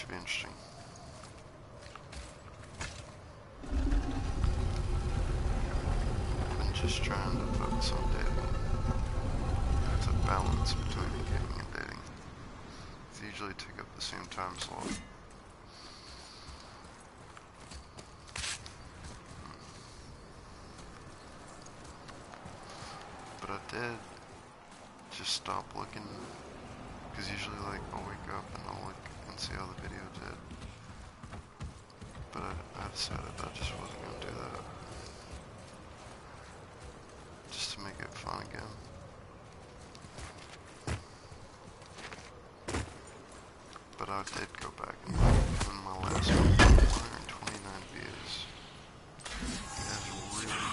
should be interesting. I'm just trying to focus on dating. It's a balance between gaming and dating. They usually take up the same time slot. But I did just stop looking, because usually like I'll wake up and I'll look and see how the video did. But I decided I just wasn't going to do that. Just to make it fun again. But I did go back and look, and my last one, 129 views. That's really good.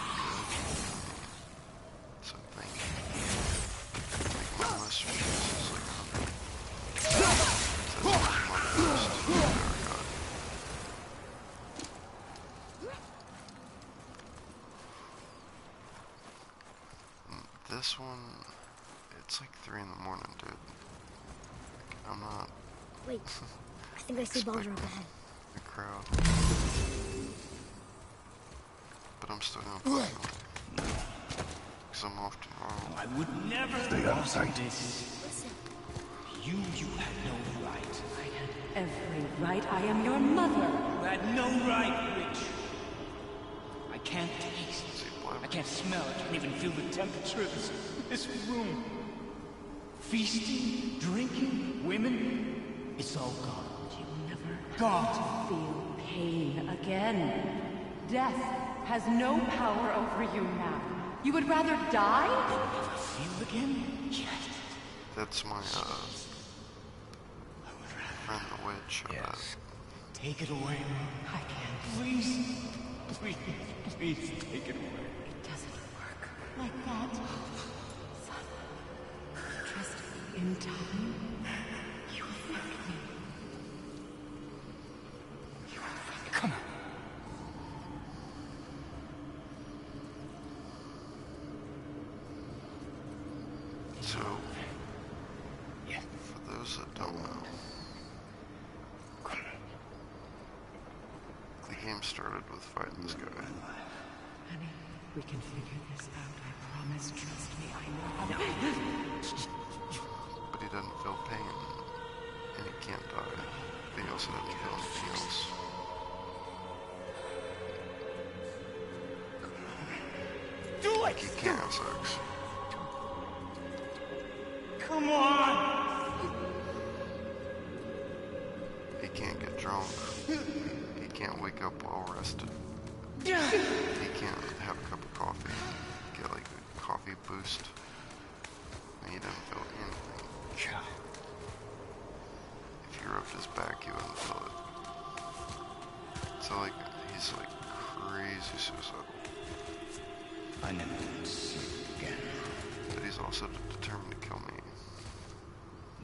So thank you. Like my most views is like 100. That's one of my best I've ever got. And this one, it's like 3 in the morning, dude. Like, I'm not. Wait, I think I see Baldur up ahead. The crowd. But I'm still gonna play anyway. Because I'm off tomorrow. I would never stay out of sight. Listen. You had no right. I had every right. I am your mother. You had no right, Rich. I can't taste. I can't smell. I can't even feel the temperature of this room. Feasting, drinking, women. It's all gone. You never Gone. feel pain again. Death has no power over you now. You would rather die? Never feel again? Yes. That's my, friend the witch. Yes. Take it away. I can't. Please. Please. Please take it away. It doesn't work like that. Son, trust me. In time, you will thank me. You will thank me. Come on. So, Yeah. for those that don't know, the game started with fighting this guy. Honey, we can figure this out. I promise. Trust me. I know how to. But he doesn't feel pain, and he can't die. But he also doesn't feel anything else. Do Like he it! can't have sex. Come on! He can't get drunk. He can't wake up well rested. He can't have a cup of coffee, get like a coffee boost. And he doesn't feel anything. If you rubbed his back, he wouldn't feel it. So like, he's like crazy suicidal. I never want to see you again. But he's also determined to kill me.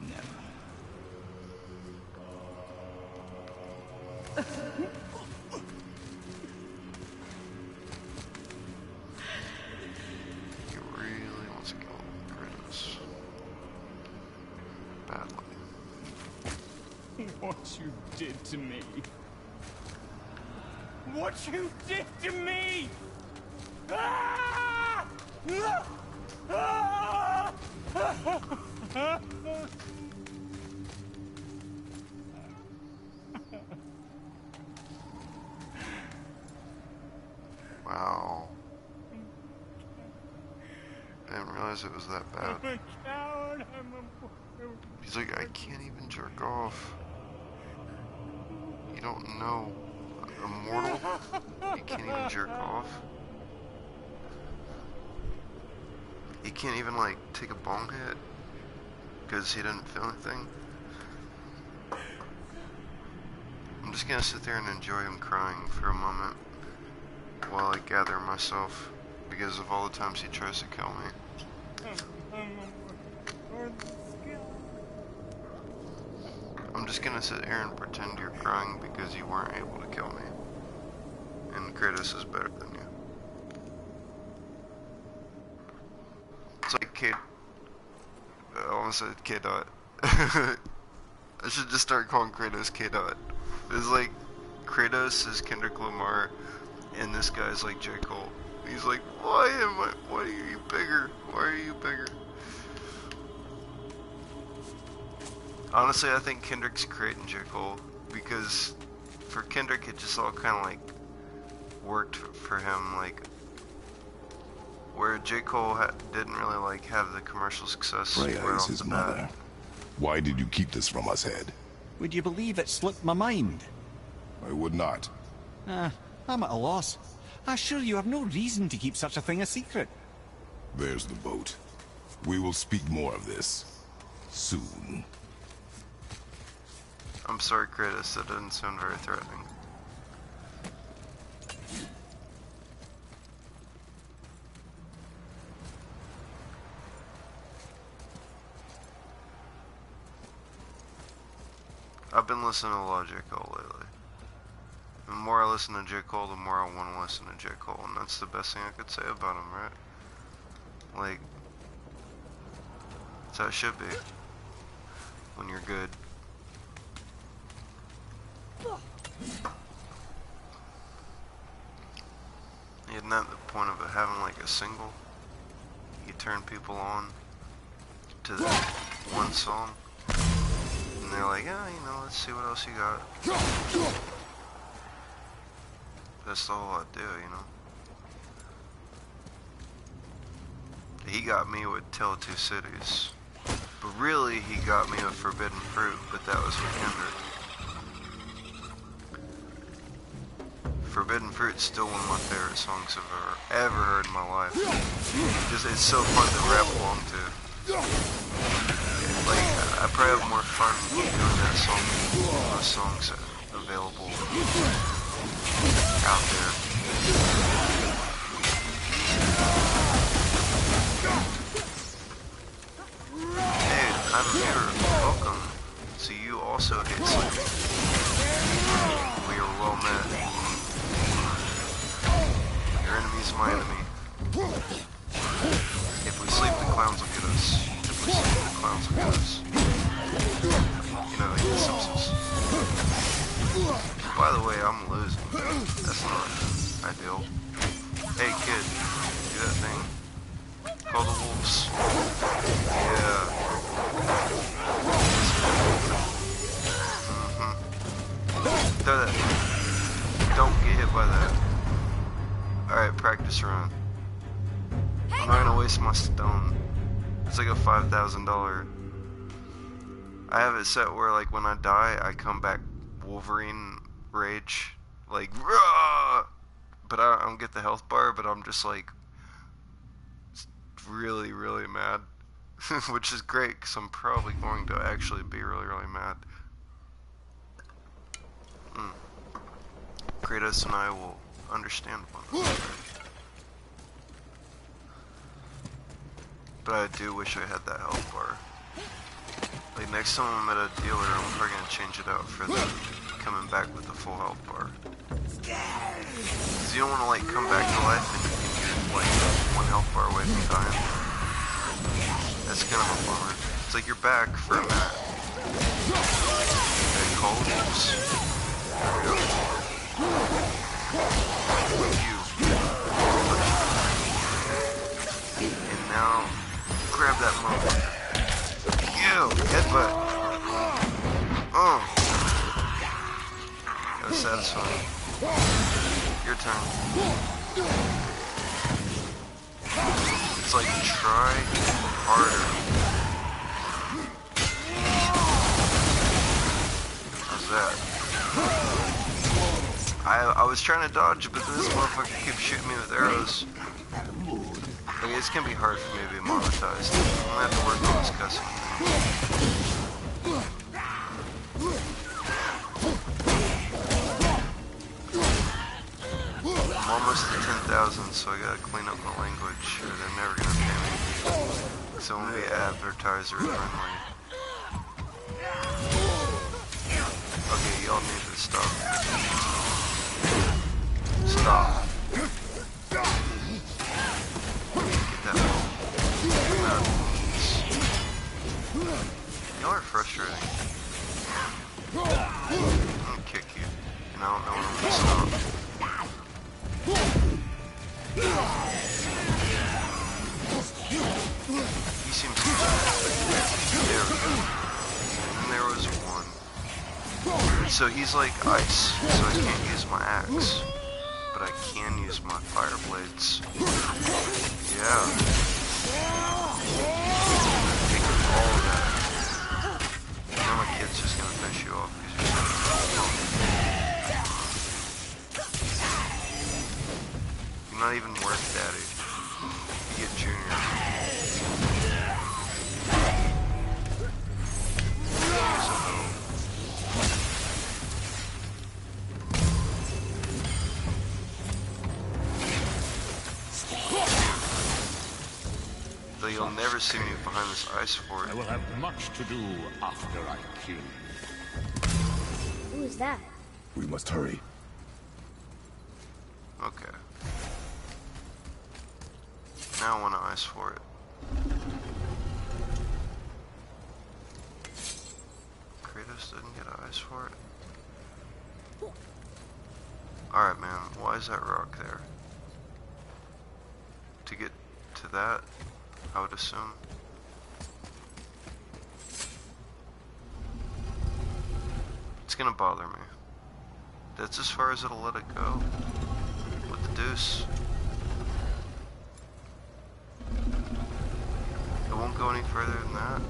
Never. He really wants to kill Kratos. Badly. What you did to me. What you did to me! Ah! Ah! Wow. I didn't realize it was that bad. I'm a coward. He's like, I can't even jerk off. You don't know a mortal? He can't even jerk off. He can't even like take a bong hit because he didn't feel anything. I'm just gonna sit there and enjoy him crying for a moment while I gather myself because of all the times he tries to kill me. I'm just gonna sit here and pretend you're crying because you weren't able to kill me. And Kratos is better than you. It's like K... I almost said K-Dot. I should just start calling Kratos K-Dot. It's like Kratos is Kendrick Lamar, and this guy's like J. Cole. He's like, why are you bigger? Why are you bigger? Honestly, I think Kendrick's creating J. Cole, because for Kendrick it just all kind of like worked for him, like where J. Cole didn't really like have the commercial success. Freya right is off his the mother. bat. Why did you keep this from us, Head? Would you believe it slipped my mind? I would not. I'm at a loss. I assure you have no reason to keep such a thing a secret. There's the boat. We will speak more of this soon. I'm sorry, Kratos, that didn't sound very threatening. I've been listening to a lot of J. Cole lately. The more I listen to J. Cole, the more I want to listen to J. Cole, and that's the best thing I could say about him, right? Like, that's how it should be. When you're good. Isn't that the point of it, having like a single? You turn people on to that one song, and they're like, yeah, you know, let's see what else you got. That's the whole idea, you know. He got me with Tale of Two Cities, but really he got me with Forbidden Fruit, but that was with Kendrick. Forbidden Fruit's still one of my favorite songs I've ever heard in my life. It's so fun to rap along to. Like, I probably have more fun doing that song than most songs available out there. Hey, I'm here. Welcome. So you also hate sleeping. We are well met. Your enemy's my enemy. If we sleep, the clowns will get us. If we sleep, the clowns will get us. You know, the Simpsons. By the way, I'm losing. That's not ideal. Hey kid, do that thing. Call the wolves. Yeah. Throw that. Don't get hit by that. Alright, practice run. I'm not gonna waste my stone. It's like a $5,000. I have it set where, like, when I die, I come back Wolverine rage. Like, Rah! But I don't get the health bar, but I'm just, like, really, really mad. Which is great, because I'm probably going to actually be really, really mad. Kratos and I will understand one another. But I do wish I had that health bar. Like, next time I'm at a dealer, I'm probably gonna change it out for the coming back with the full health bar. Cause you don't wanna, like, come back to life and you're, like, one health bar away from dying. That's kind of a bummer. It's like you're back for a minute. Okay, call the wolves. There we go. You. And now, grab that motherfucker. Ew, headbutt. Oh. That was satisfying. Your turn. It's like, try harder. How's that? I was trying to dodge, but this motherfucker keeps shooting me with arrows. Like, it's gonna be hard for me to be monetized. I'm gonna have to work on this cussing thing. I'm almost to 10,000, so I gotta clean up my language, or they're never gonna pay me. So I'm gonna be advertiser friendly. Okay, y'all need to stop. Stop. Get that ball. Y'all are frustrating. I don't know when I'm gonna stop. He seems to be there we go. And then there was one. So he's like ice, so I can't use my axe. But I can use my fire blades. Yeah. Take all of that. Now my kid's just gonna finish you off because you're so you're not even worth daddy. You get junior. So, though you'll never see me behind this ice fort. I will have much to do after I kill you. Who is that? We must hurry. Okay. Now I want to ice for it. Kratos didn't get an ice for it. Alright, man. Why is that rock there? To get to that, I would assume. It's gonna bother me. That's as far as it'll let it go. With the deuce. It won't go any further than that.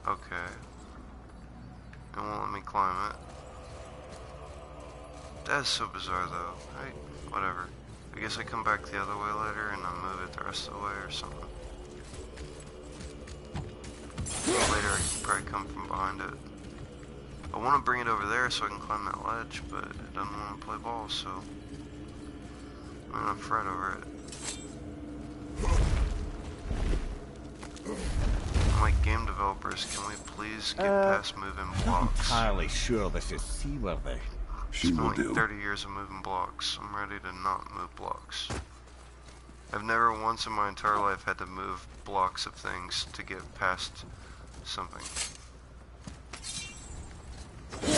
Okay. It won't let me climb it. That is so bizarre though. Whatever. I guess I come back the other way later and I move it the rest of the way or something. Later I can probably come from behind it. I want to bring it over there so I can climb that ledge, but it doesn't want to play ball, so I'm gonna fret over it. I'm like, game developers, can we please get past moving blocks? Entirely sure this is seaworthy. She will Spent like do. 30 years of moving blocks. I'm ready to not move blocks. I've never once in my entire life had to move blocks of things to get past something. Let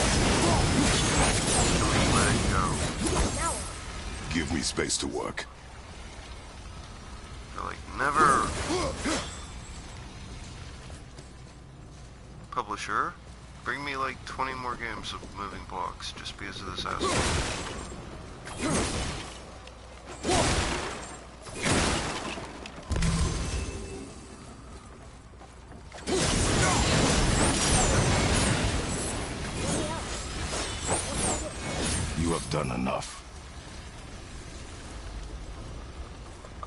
it go. Give me space to work. They're like, never. Publisher, bring me like 20 more games of moving blocks just because of this asshole. You have done enough.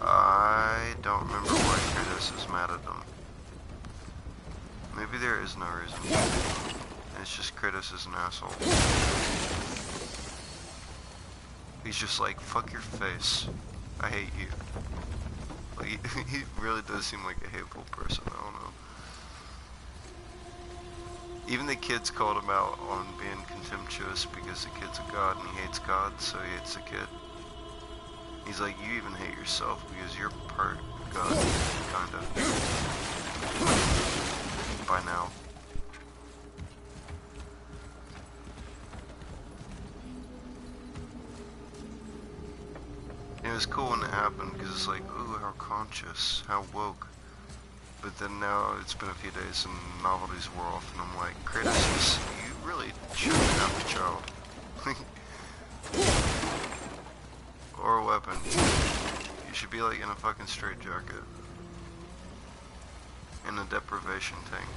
I don't remember why Kratos is mad at them. Maybe there is no reason. It's just Kratos is an asshole. He's just like, fuck your face. I hate you. Like, he really does seem like a hateful person, I don't know. Even the kids called him out on being contemptuous because the kid's a god and he hates God, so he hates the kid. He's like, you even hate yourself because you're part God, kind of. By now. It was cool when it happened because it's like, ooh, how conscious, how woke. But then now it's been a few days and novelties wore off and I'm like, Kratos, you really shouldn't have a child. Or a weapon. You should be like in a fucking straitjacket. In a deprivation tank.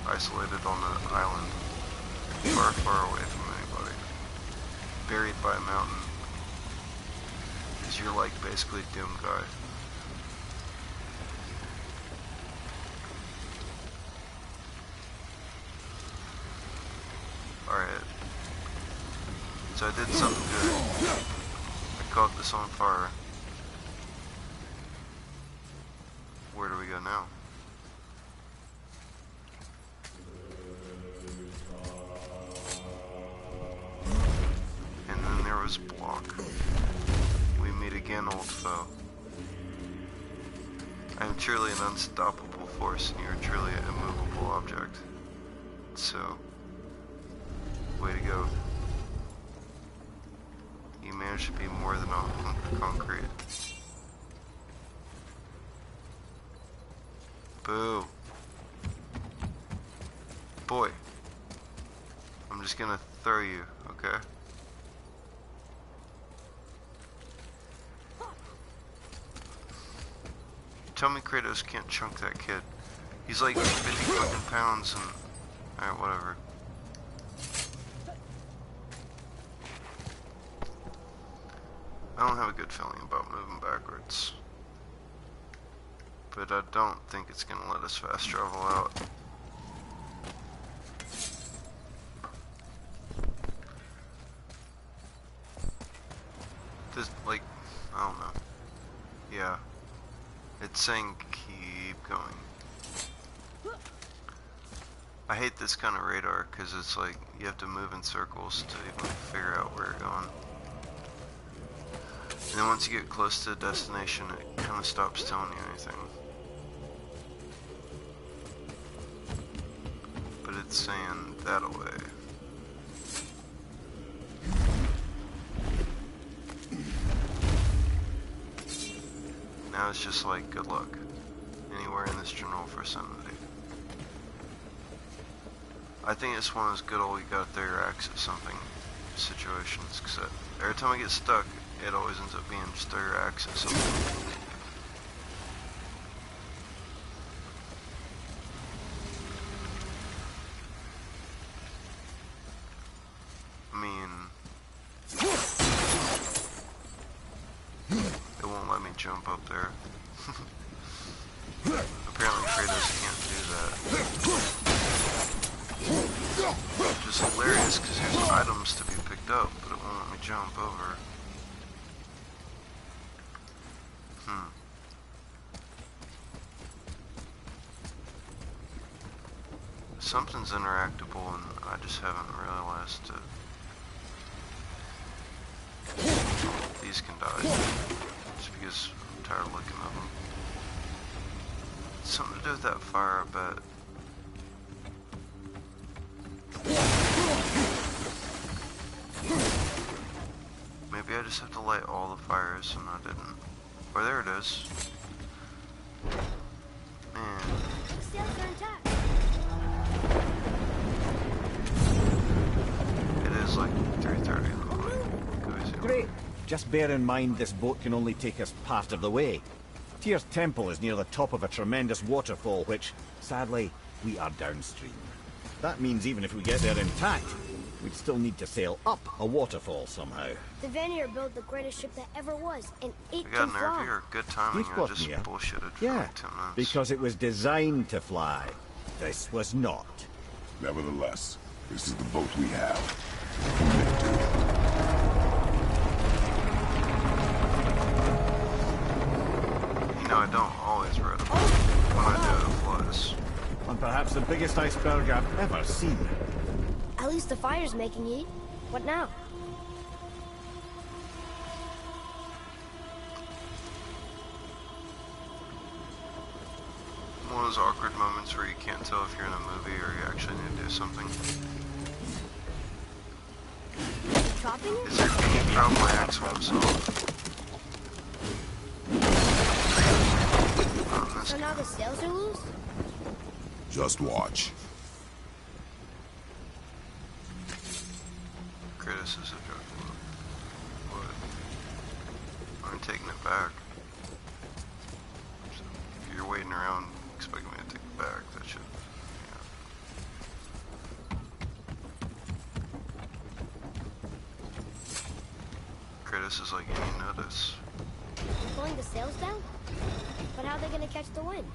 Isolated on an island. Far, far away from anybody. Buried by a mountain. Because you're like basically Doom Guy. Alright. So I did something good. I caught this on fire. Where do we go now? And then there was block. We meet again, old foe. I I am truly an unstoppable force, and you are truly an immovable object. So, way to go. You managed to be more than a hunk of concrete. Boo. Boy. I'm just gonna throw you, okay? Tell me Kratos can't chunk that kid. He's like 50 fucking pounds and... Alright, whatever. I don't have a good feeling about moving backwards. But I don't think it's gonna let us fast travel out. This, like, I don't know. Yeah. It's saying keep going. I hate this kind of radar because it's like you have to move in circles to even figure out where you're going. And then once you get close to the destination, it kind of stops telling you anything. But it's saying that away. Now it's just like, good luck. Anywhere in this general vicinity. I think it's one of those good old you gotta throw your axe at something situations, because every time I get stuck, it always ends up being just throw your axe at something. I mean, it won't let me jump up there. Apparently Kratos can't do that. Which is hilarious because there's items to be picked up, but it won't let me jump over. Something's interactable and I just haven't realized it. These can die. Just because I'm tired of looking at them. Something to do with that fire, I bet. Maybe I just have to light all the fires and I didn't. Oh, there it is. Man. The sails are intact. It is like 3:30 in the morning. Great. Just bear in mind this boat can only take us part of the way. Tyr's temple is near the top of a tremendous waterfall, which, sadly, we are downstream. That means even if we get there intact, we'd still need to sail up a waterfall somehow. The Vanir built the greatest ship that ever was, and it We can got an fly. nerve here. Good timing. You've I got just me, bullshitted for Yeah, like 10 minutes. because it was designed to fly. This was not. Nevertheless, this is the boat we have. You know, I don't always ride a boat. When I do, it flies. And perhaps the biggest iceberg I've ever seen. At least the fire's making heat. What now? One of those awkward moments where you can't tell if you're in a movie or you actually need to do something. Chopping it? Is there any problem my axe won't solve? Not in this So now game. the sails are loose? Just watch. Kratos is a drug lord. What? I'm taking it back. So if you're waiting around expecting me to take it back, that should... Yeah. Kratos is like, any notice. Pulling the sails down? But how are they gonna catch the wind?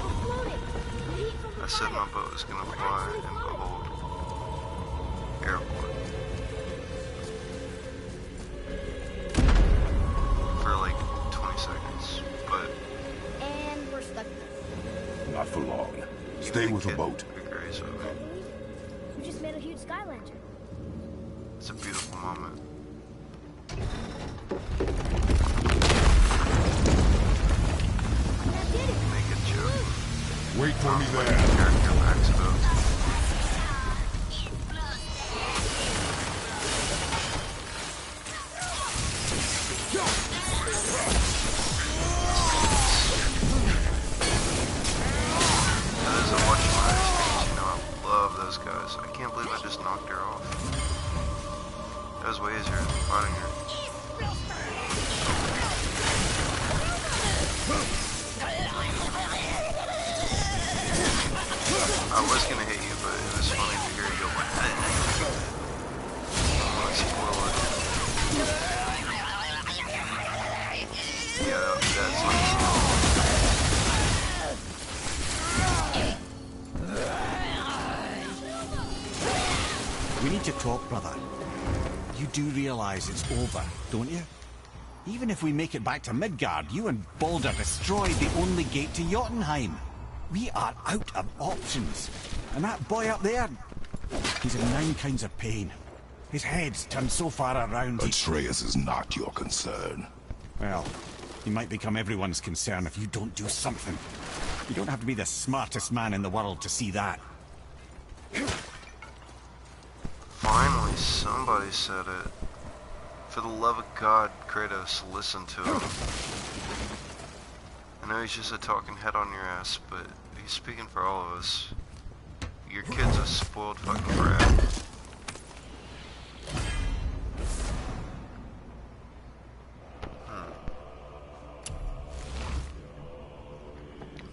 Oh, floating! The heat from the I said fire. my boat is gonna fly in the whole airport. For like 20 seconds, but And we're stuck. Not for long. even Stay with the kid boat. agrees with me. We just made a huge sky lantern. It's a beautiful moment. Make a joke. Wait for me Like there. the character backs it up. That is a watch my experience, you know, I love those guys. I can't believe I just knocked her off. That was way easier than fighting her. I was gonna hit you, but it was funny to hear you go like that. Yeah, that's like We need to talk, brother. You do realize it's over, don't you? Even if we make it back to Midgard, you and Baldur destroyed the only gate to Jotunheim. We are out of options. And that boy up there, he's in 9 kinds of pain. His head's turned so far around. Atreus is not your concern. Well, he might become everyone's concern if you don't do something. You don't have to be the smartest man in the world to see that. finally somebody said it. For the love of God, Kratos, listen to him. I know he's just a talking head on your ass, but he's speaking for all of us. Your kid's a spoiled fucking brat.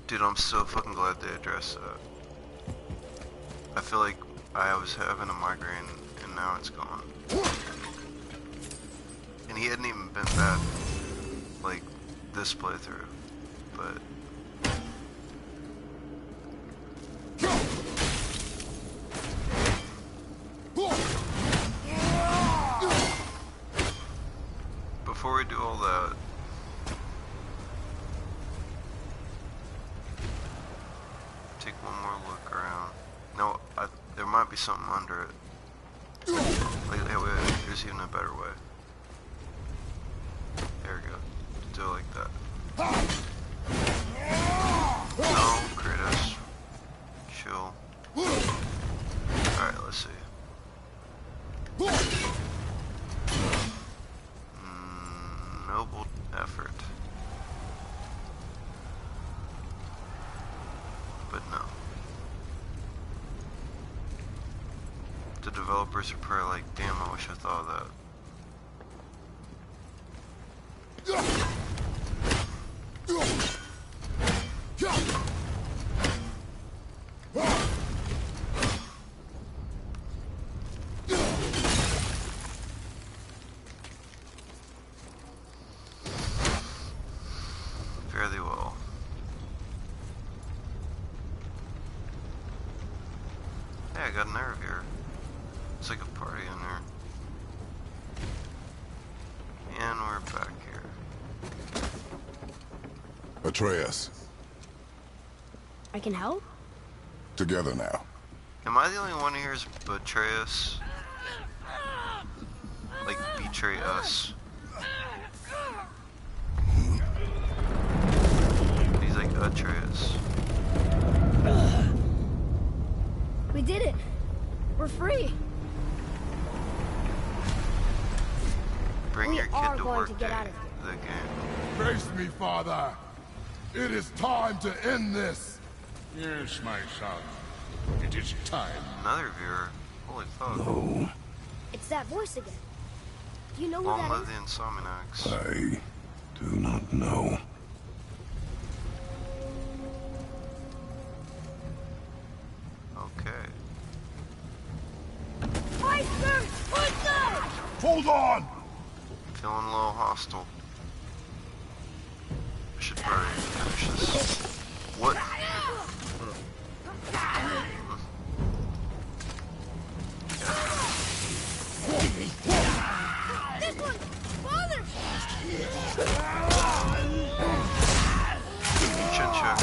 Dude, I'm so fucking glad they addressed that. I feel like I was having a migraine and now it's gone. And he hadn't even been bad, like, this playthrough, but... Before we do all that, take one more look around. No, there might be something under it. Wait, there's even a better way. There we go. Do it like that. No, Kratos. Chill. Alright, let's see. Noble effort. But no. The developers are probably like, damn, I wish I thought of that. Fairly well. Hey, I got a nerve here. It's like a party in there. And we're back here. Atreus, I can help? together now. Am I the only one here who's Atreus? Like, betray us. He's like Atreus. We did it! We're free! Bring We your are kid to going work to get day. out of The game. Face me, father. It is time to end this. Yes, my son. It is time. Another viewer. Holy fuck. No, It's that voice again. Do you know who Long that live is? the Insomniacs. I do not know. Okay. Iceberg! What's up? Hold on! Feeling a little hostile. I should probably finish this. What? This one! Father! Chin check.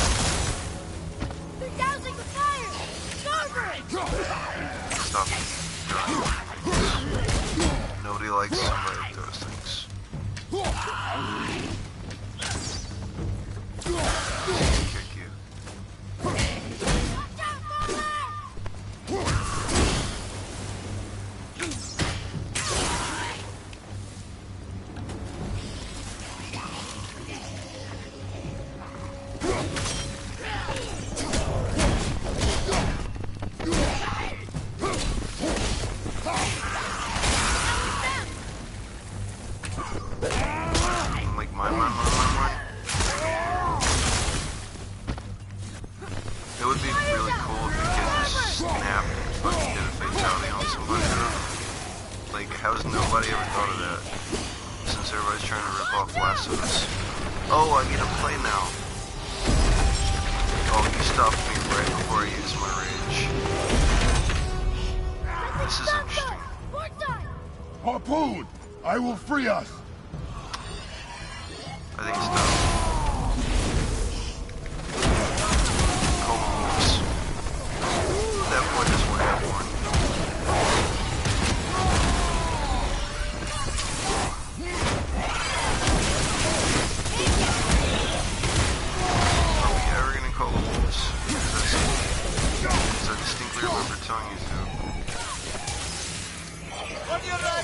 They're dousing the fire! Starboard! Stop. likes somebody that throws things. Kick you. It would be really cool if you could just snap and fucking get a fatality on somebody. Like, how's nobody ever thought of that? Since everybody's trying to rip off Last of Us. Oh, I get to play now. Oh, you stopped me right before I used my rage. This is interesting. Harpoon! I will free us! I think it's done. That point is what I want. Are we ever gonna call the wolves? Because I distinctly remember telling you to.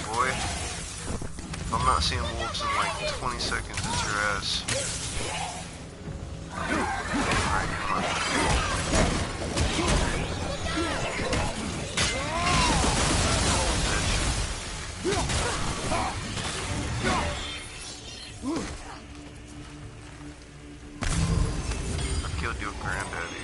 Boy, if I'm not seeing wolves in like 20 seconds, it's your ass. Alright, come on. I killed your granddaddy.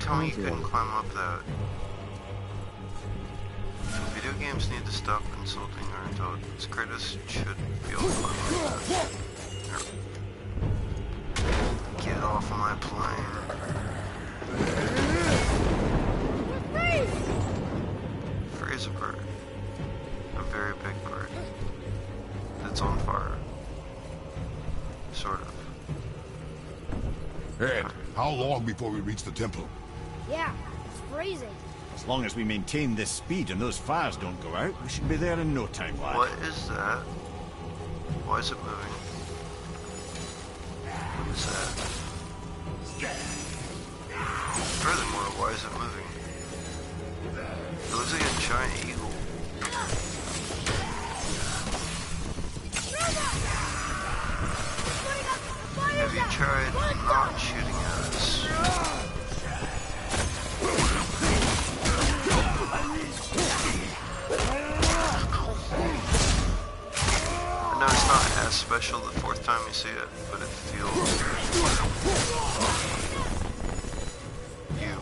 Tell me you couldn't climb up that. Video games need to stop insulting our intelligence. Kratos should be able to climb up that. Get off my plane. Frey's a bird. A very big bird. That's on fire. Sort of. Ed, how long before we reach the temple? Yeah, it's freezing. As long as we maintain this speed and those fires don't go out, we should be there in no time, lad. What is that? Why is it moving? What is that? Furthermore, why is it moving? It looks like a giant eagle. Have you tried not shooting at us? I know it's not as special the fourth time you see it, but it feels... You.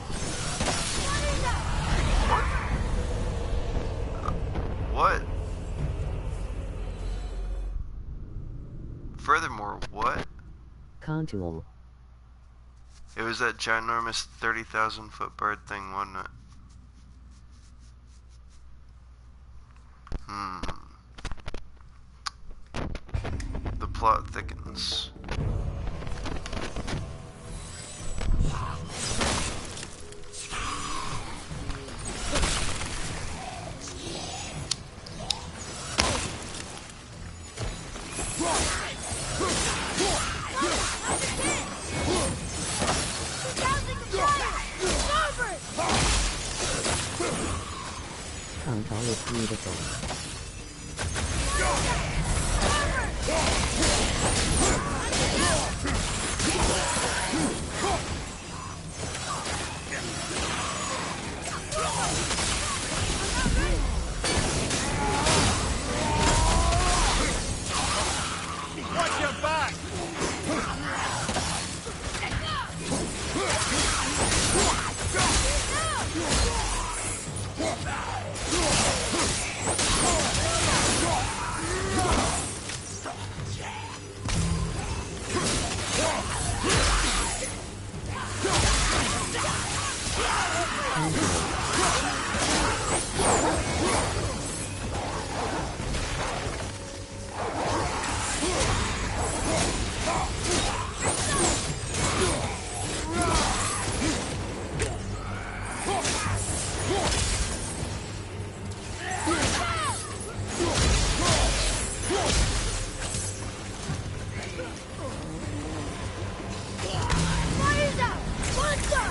What? Furthermore, what? Contour. It was that ginormous 30,000 foot bird thing, wasn't it? The plot thickens. Contour is beautiful. Fire's out! Monster!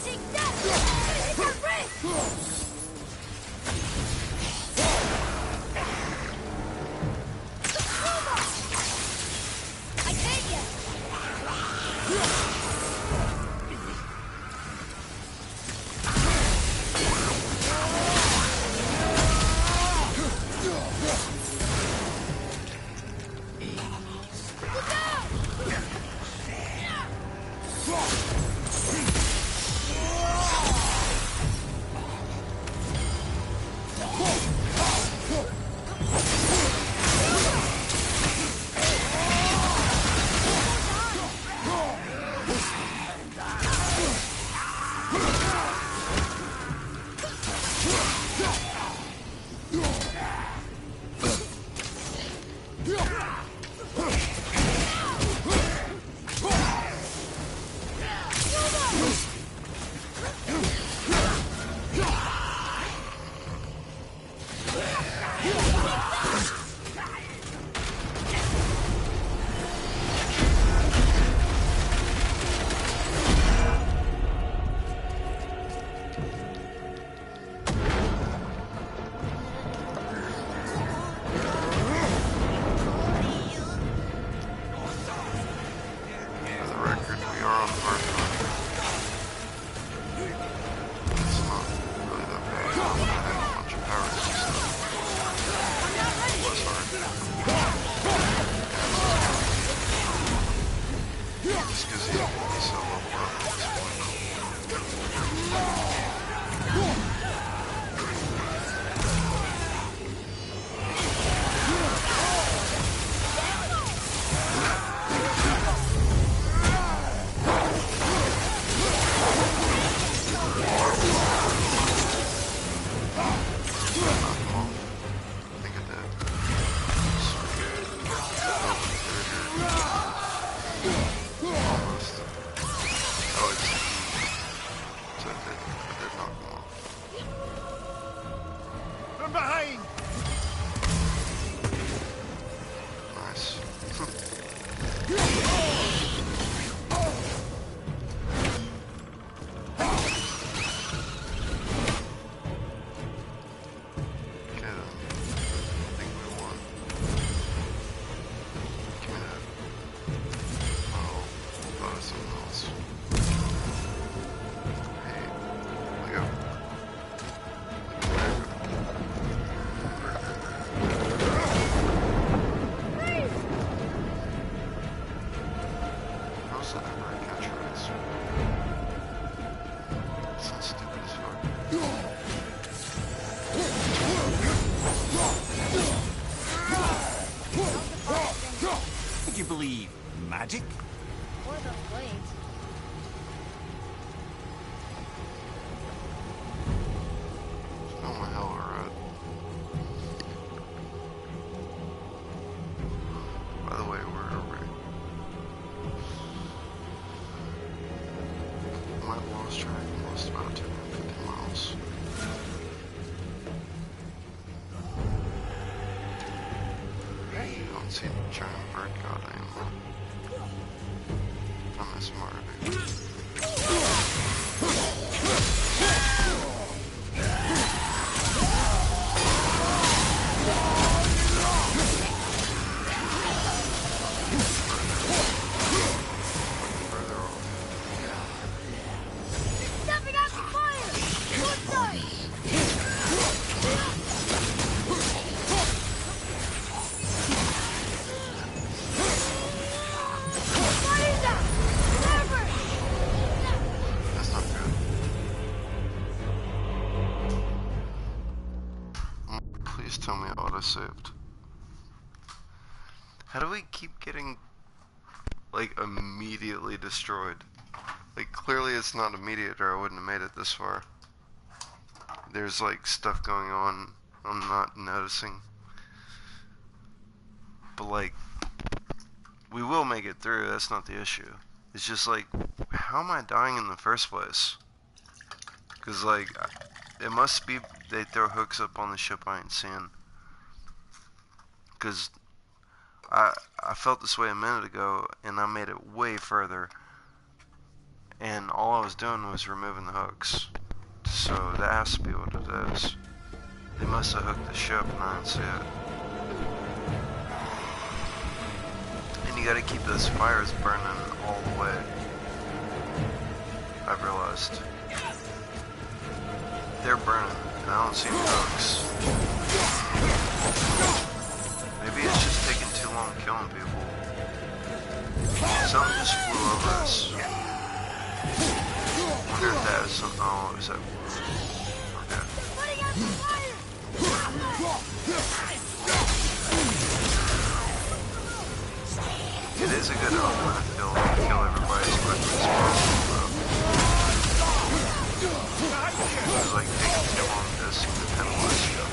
Take that! It's our break! I take it! For the record, we are on the hard mode. It's not really that bad. I have a bunch of power stuff. Less hard. Just because he's so leveled up at this point. From behind! Nice. Okay then. I think we won. Give me that. Oh, thought it was something else. Hey, let go. How's that ever a catchphrase? Sounds stupid as fuck. Would you believe magic? Or the blades. Oh my hell, we're at. By the way, where are we? I might have lost track. I lost about 250 miles. I don't see the giant bird god anymore. I miss him already. Further off. Stepping out the fire! One side! Fire's out! Never! That's not good. Please tell me I auto-saved. How do we keep getting, like, immediately destroyed? Like, clearly it's not immediate or I wouldn't have made it this far. There's, like, stuff going on I'm not noticing. But, like, we will make it through, that's not the issue. It's just, like, how am I dying in the first place? Because, like, it must be they throw hooks up on the ship I ain't seeing. Because I felt this way a minute ago, and I made it way further. And all I was doing was removing the hooks. So that has to be what it is. They must have hooked the ship and I didn't see it. And you gotta keep those fires burning all the way. I've realized. They're burning, and I don't see any hooks. Maybe it's just taking too long killing people. Something just flew over us. I wonder if that is something. Oh, is that? Okay. It is a good omen, I feel like, to kill everybody as quickly as possible. It's like taking too long to see the temple ship.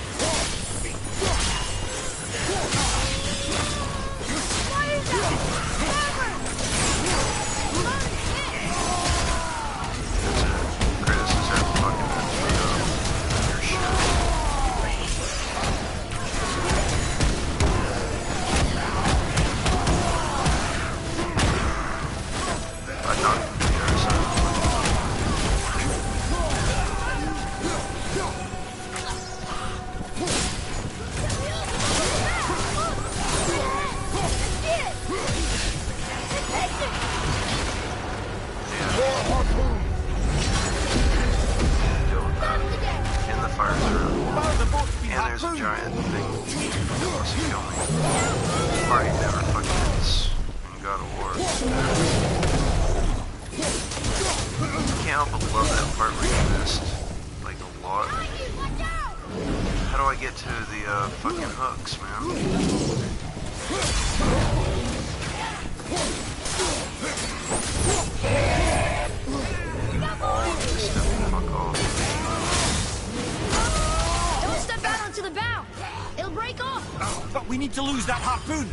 To lose that harpoon.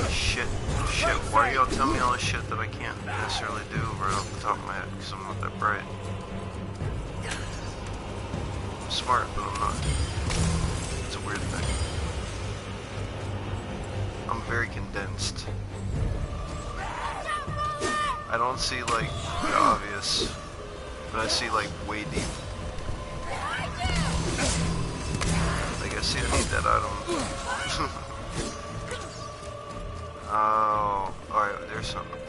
Shit. Why are y'all telling me all this shit that I can't necessarily do right off the top of my head because I'm not that bright? I'm smart, but I'm not. It's a weird thing. I'm very condensed. I don't see, like, the obvious, but I see, like, way deep. Like, I see I need that item. Oh, alright, there's something.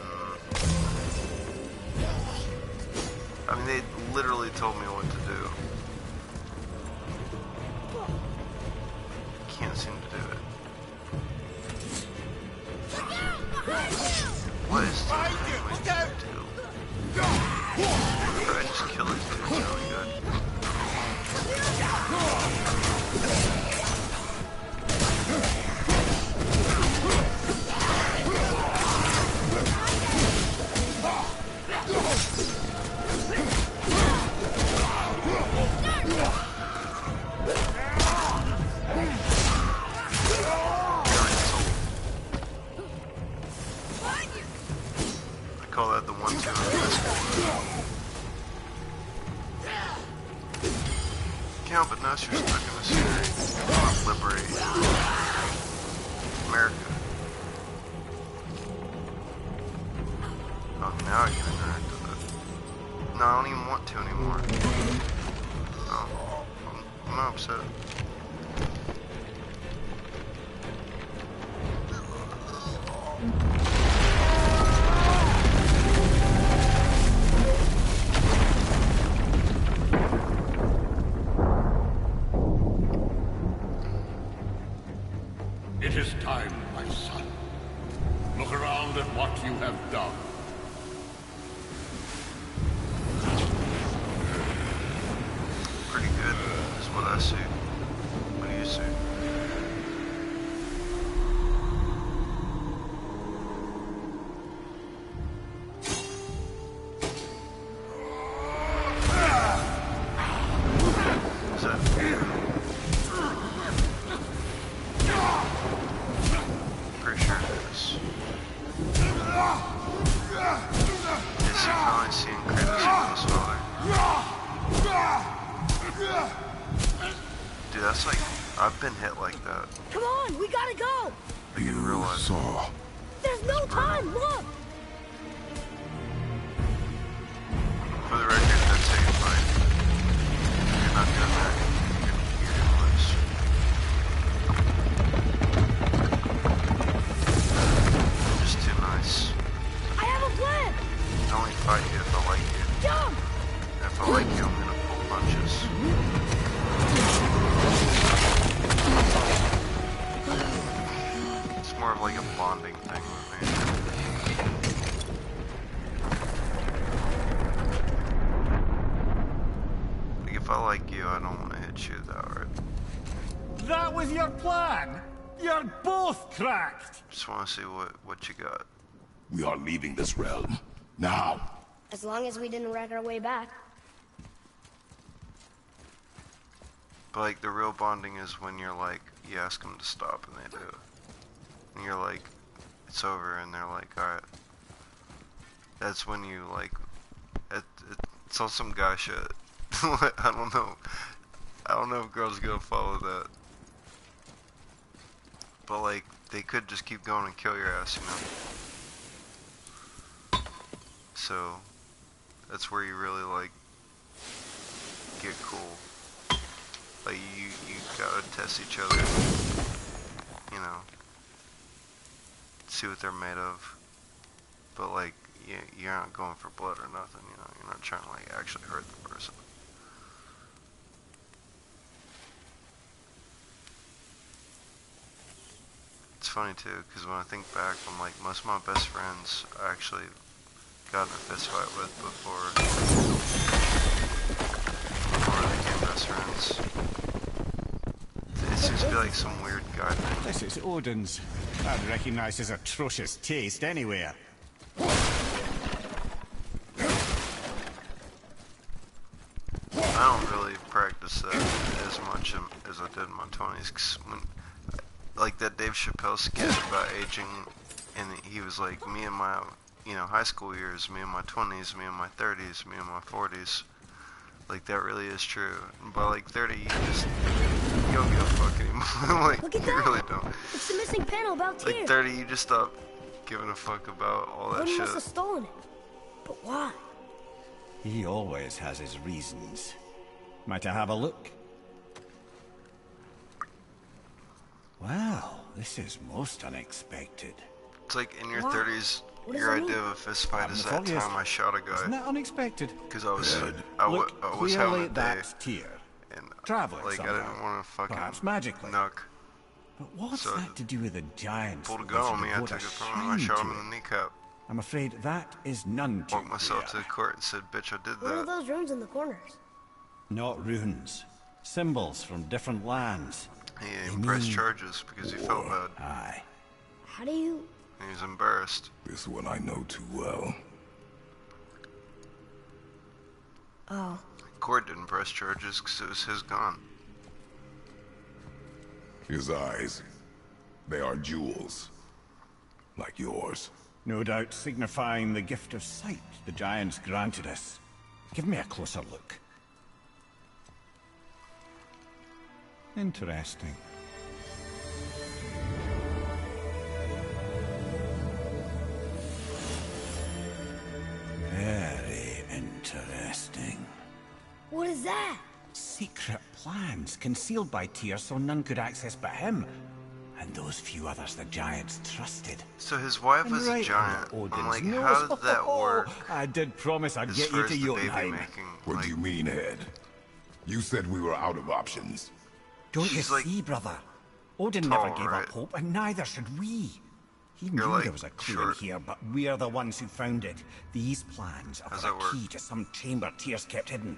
I mean, they literally told me what to do. Can't seem to do it. What is this thing we do? Or I just kill these dudes really good. Call that the 1-2 count, but now you're stuck in this area. Liberate America. Oh, now I can interact with it. No, I don't even want to anymore. Oh, I'm not upset. It is time, my son. Look around at what you have done. Pretty good, is what I see. What do you see? Dude, that's like, I've been hit like that. Come on, we gotta go! I didn't realize. Saw. There's no time, look! For the record, that's how you fight. You're not doing that. You're gonna lose. I'm just too nice. I have a plan! I only fight you if I like you. Jump! If I like you, I'm gonna pull punches. It's more of like a bonding thing with me. Like if I like you, I don't want to hit you that hard. That was your plan? You're both cracked! Just want to see what you got. We are leaving this realm. Now. As long as we didn't wreck our way back. But like the real bonding is when you're like, you ask them to stop and they do. And you're like, it's over, and they're like, alright. That's when you like, it's on some guy shit. I don't know. I don't know if girls gonna follow that. But like, they could just keep going and kill your ass, you know? So, that's where you really like, get cool. Like you gotta test each other, you know, see what they're made of. But like, you're not going for blood or nothing, you know. You're not trying to like actually hurt the person. It's funny too, because when I think back, I'm like, most of my best friends I actually got in a fist fight with before I became best friends. It seems to be like some weird guy thing. This is Odin's. I'd recognize his atrocious taste anywhere. I don't really practice that as much as I did in my 20s. 'Cause when, like that Dave Chappelle skit about aging, and he was like, me in my, you know, high school years, me in my 20s, me in my 30s, me in my 40s. Like that really is true. And by like 30, you don't give a fuck anymore. Like, Look at you that. really don't. It's the missing panel about Tyr. Like 30, you just stop giving a fuck about all that Odin shit. must have stolen it. But why? He always has his reasons. Might I have a look? Wow, this is most unexpected. It's like in your Why? 30s, What does your that idea mean? of a fist fight is that Haven't the time foggiest. I shot a Isn't guy that unexpected? because I was Good. Look, I was having clearly a day that's Tyr. and Traveling like I somehow. didn't want to fucking Perhaps magically. knock. But what's So that to do with the giants? Pulled a that gun should on me. I devote took a it from him. I shrine shot to him in it? the kneecap. I'm afraid that is none too Walked myself to clear. the court and said, "Bitch, I did What are that." those runes in the corners? Not runes. Symbols from different lands. He pressed charges because he felt bad. Aye. How do you... He was embarrassed. This one I know too well. Oh. Court didn't press charges because it was his gun. His eyes. They are jewels. Like yours. No doubt signifying the gift of sight the giants granted us. Give me a closer look. Interesting. Very interesting. What is that? Secret plans concealed by Tyr so none could access but him. And those few others the giants trusted. So his wife And was a right giant. under I'm like, Odin's how nose. did that work? I did promise I'd As get far you as to the baby Jotunheim. making, What like, do you mean, Head? You said we were out of options. Don't you She's like see, brother? Odin tall, never gave right? up hope, and neither should we. He You're knew like there was a clue short. in here, but we're the ones who found it. These plans How's are that a work? key to some chamber Tyr's kept hidden.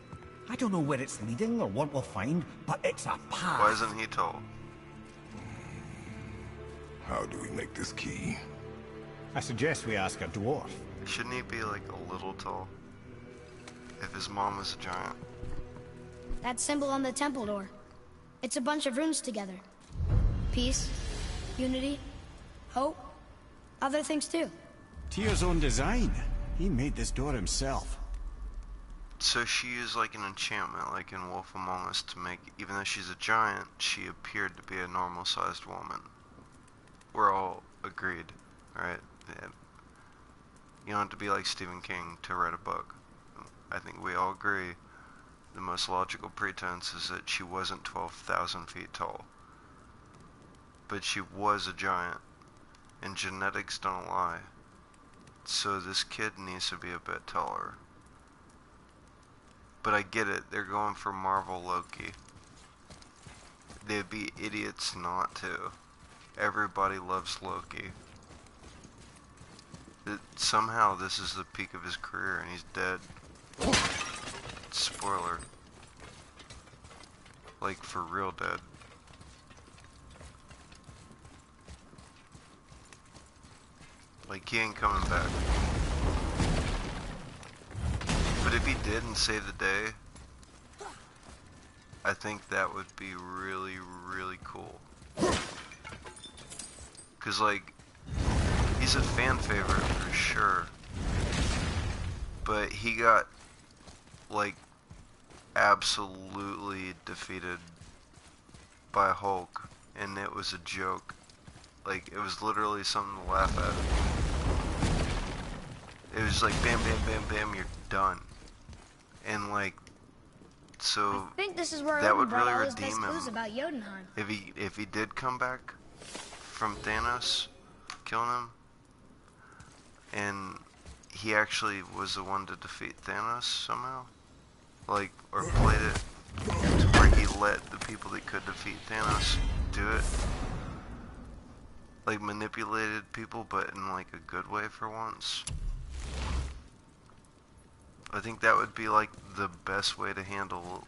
I don't know where it's leading or what we'll find, but it's a path. Why isn't he tall? How do we make this key? I suggest we ask a dwarf. Shouldn't he be like a little tall? If his mom was a giant. That symbol on the temple door. It's a bunch of runes together. Peace, unity, hope, other things too. Tyr's own design. He made this door himself. So she used like an enchantment, like in Wolf Among Us, to make, even though she's a giant, she appeared to be a normal-sized woman. We're all agreed, right? Yeah. You don't have to be like Stephen King to write a book. I think we all agree the most logical pretense is that she wasn't 12,000 feet tall. But she was a giant, and genetics don't lie. So this kid needs to be a bit taller. But I get it, they're going for Marvel Loki. They'd be idiots not to. Everybody loves Loki. Somehow this is the peak of his career and he's dead. Spoiler. Like, for real dead. Like, he ain't coming back. But if he did and saved the day, I think that would be really, really cool. Cause like, he's a fan favorite for sure. But he got, like, absolutely defeated by Hulk. And it was a joke. Like, it was literally something to laugh at. It was like, bam, bam, bam, bam, you're done. And like, so I think this is where that Odin would brought really all his best redeem clues him. about Jotunheim. If he did come back from Thanos killing him, and he actually was the one to defeat Thanos somehow, like, or played it to where he let the people that could defeat Thanos do it, like manipulated people, but in like a good way for once. I think that would be like the best way to handle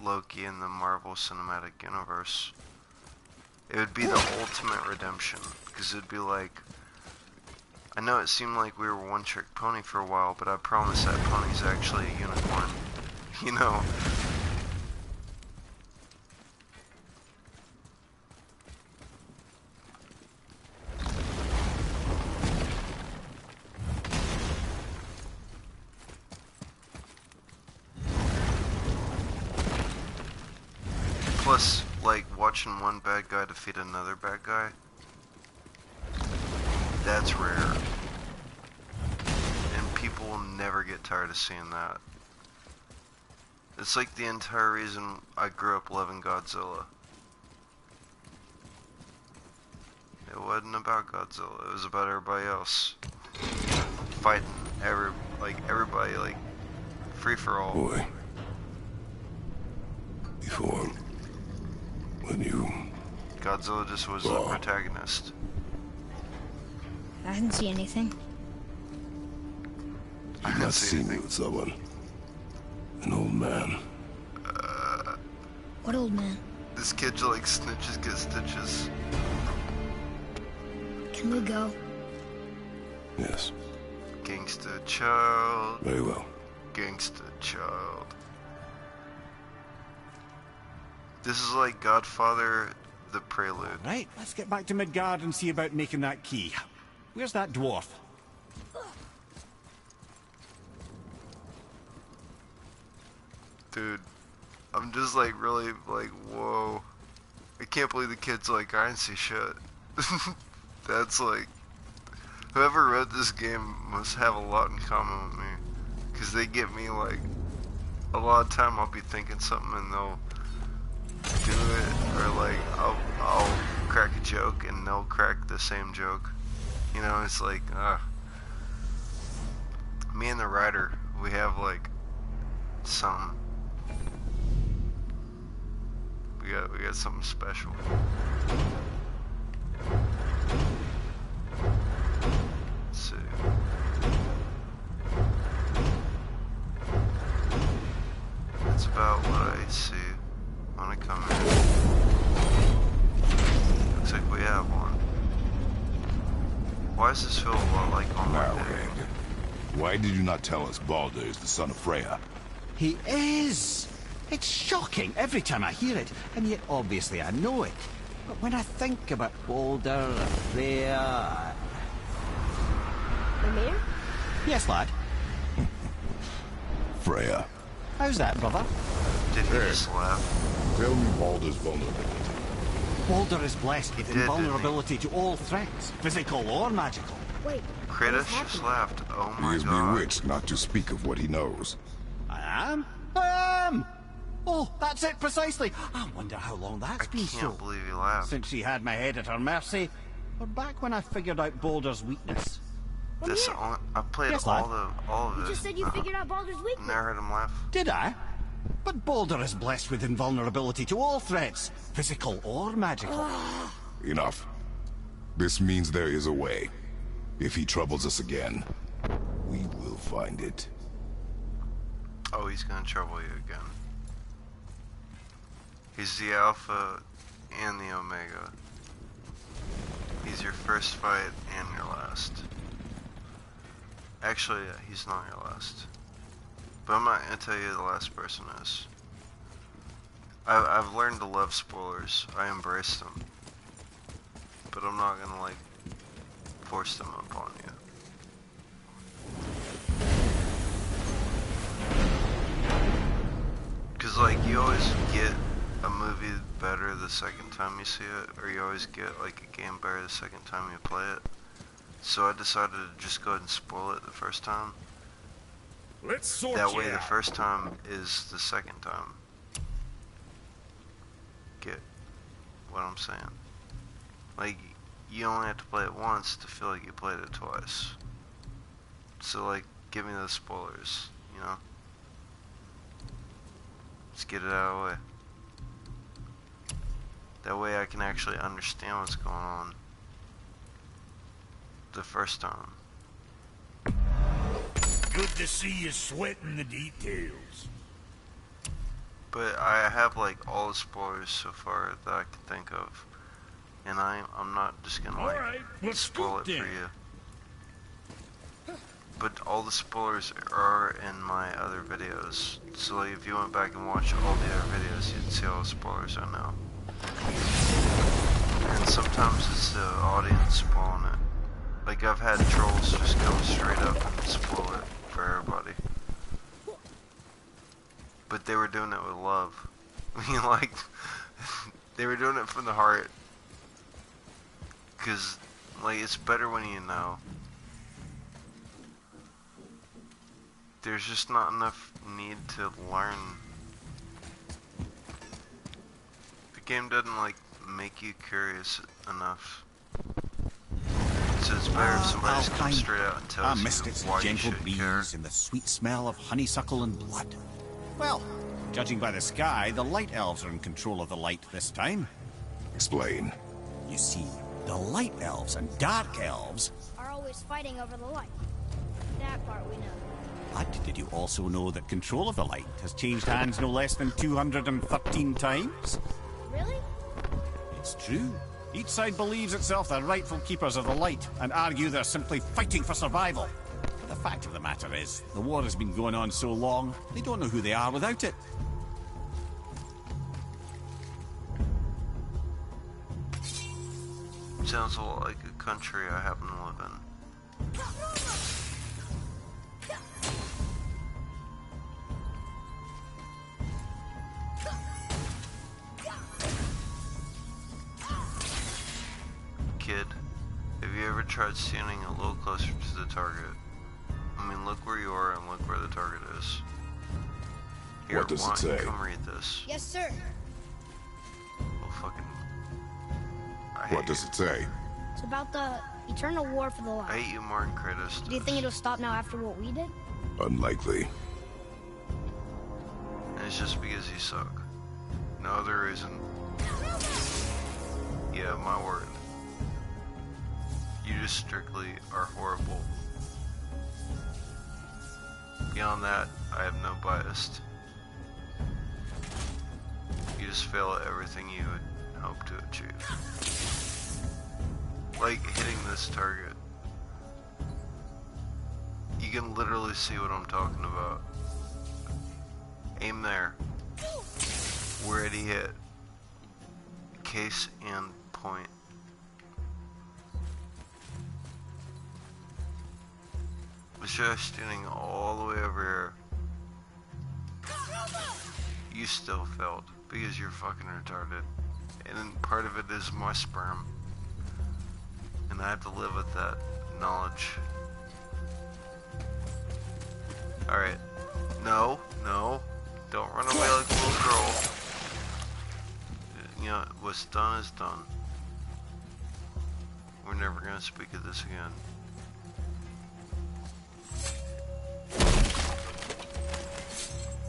Loki in the Marvel Cinematic Universe. It would be the ultimate redemption, because it'd be like, I know it seemed like we were one trick pony for a while, but I promise that pony's actually a unicorn. You know? Plus, like, watching one bad guy defeat another bad guy, that's rare. And people will never get tired of seeing that. It's like the entire reason I grew up loving Godzilla. It wasn't about Godzilla, it was about everybody else. Fighting everybody, like, free for all. Boy. Before... when you... Godzilla just was the protagonist. I didn't see anything. I You didn't must see see me anything. with someone. An old man. What old man? This kid like snitches get stitches. Can we go? Yes. Gangsta child. Very well. Gangsta child. This is like Godfather, the prelude. Right, let's get back to Midgard and see about making that key. Where's that dwarf? Dude, I'm just like really like, whoa. I can't believe the kid's like, I didn't see shit. That's like, whoever wrote this game must have a lot in common with me. Because they get me like, a lot of time I'll be thinking something and they'll do it, or like I'll crack a joke and they'll crack the same joke. You know, it's like, me and the writer, we have like some. We got something special. Let's see. That's about what I see when I come in. Looks like we have one. Why does this feel a lot like on my day? Why did you not tell us Baldur is the son of Freya? He is! It's shocking every time I hear it, and yet obviously I know it. But when I think about Baldur, Freya... Mimir? Yes, lad. Freya. How's that, brother? Did he just laugh? Tell me Baldur's vulnerability. Baldur is blessed with He did, didn't he? invulnerability to all threats, physical or magical. Wait. Kratos what is just happening? laughed. Oh He my is god. bewitched not to speak of what he knows. I am? I am! Oh, that's it precisely. I wonder how long I that's been so. can't believe he laughed. Since she had my head at her mercy, or back when I figured out Baldur's weakness. This here. I played Yes, all lad. of You this. just said you figured out Baldur's weakness. Never heard him laugh. Did I? But Baldur is blessed with invulnerability to all threats, physical or magical. Enough. This means there is a way. If he troubles us again, we will find it. Oh, he's gonna trouble you again. He's the Alpha and the Omega. He's your first fight and your last. Actually, he's not your last. But I'm not gonna tell you who the last person is. I've learned to love spoilers. I embrace them. But I'm not gonna, like, force them upon you. Cause, like, you always get a movie better the second time you see it, or you always get, like, a game better the second time you play it. So I decided to just go ahead and spoil it the first time. Let's sort That way the first time is the second time. Get what I'm saying? Like, you only have to play it once to feel like you played it twice. So, like, give me those spoilers, you know? Let's get it out of the way. That way I can actually understand what's going on the first time. Good to see you sweating the details. But I have, like, all the spoilers so far that I can think of. And I'm not just gonna, like, Alright, let's spoil it scoot for then. you. But all the spoilers are in my other videos. So, like, if you went back and watched all the other videos, you'd see all the spoilers I know. And sometimes it's the audience spoiling it. Like, I've had trolls just come straight up and spoil it for everybody. But they were doing it with love. I mean, like, they were doing it from the heart. Because, like, it's better when you know. There's just not enough need to learn. The game doesn't, like, make you curious enough. So it's better if somebody just comes straight out and I tells missed you its why you gentle should breeze care. and the sweet smell of honeysuckle and blood. Well, judging by the sky, the light elves are in control of the light this time. Explain. You see, the light elves and dark elves. Are always fighting over the light. That part we know. But did you also know that control of the light has changed hands no less than 213 times? Really? It's true. Each side believes itself the rightful keepers of the light and argue they're simply fighting for survival. But the fact of the matter is, the war has been going on so long, they don't know who they are without it. Sounds a lot like a country I happen to live in. Kid, have you ever tried standing a little closer to the target? I mean, look where you are and look where the target is. Here, What does why it don't you say? come read this. Yes, sir. Oh, fucking... I hate What does you. it say? It's about the eternal war for the I light. hate you more than Kratos Do you think it'll stop now after what we did? Unlikely. And it's just because you suck. No other reason. Yeah, my word. You just strictly are horrible. Beyond that, I have no bias. You just fail at everything you would hope to achieve. Like hitting this target. You can literally see what I'm talking about. Aim there. Where'd he hit? Case and point. The show's standing all the way over here. you still failed because you're fucking retarded. And part of it is my sperm. And I have to live with that knowledge. Alright. No, no. Don't run away like a little girl. You know, what's done is done. We're never gonna speak of this again.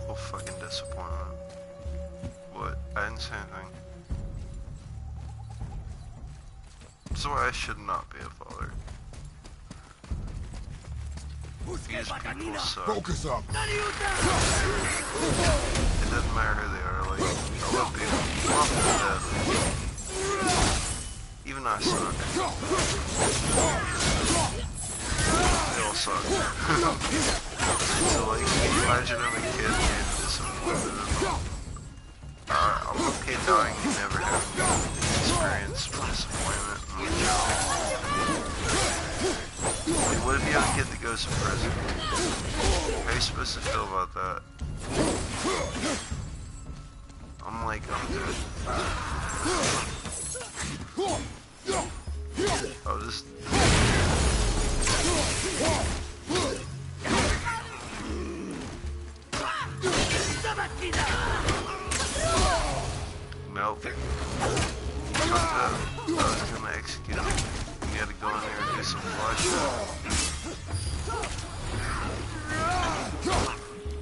Oh, fucking disappointment. What? I didn't say anything. So I should not be a father. These people suck. Focus up. It doesn't matter who they are, like, I love people. I love them to death. Even I suck. They all suck. So, like, imagine I'm a kid being disappointed in them. I'm okay dying and never having experience disappointment in the job. Like, what if you have a kid that goes to prison? How are you supposed to feel about that? I'm like, I'm good. I'll just... Nope. I was gonna execute him. You gotta go in there and do some flash.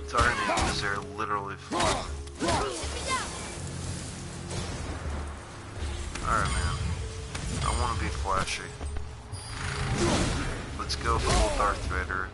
It's our name because they're literally fun. Alright, man. I wanna be flashy. Let's go full Darth Vader.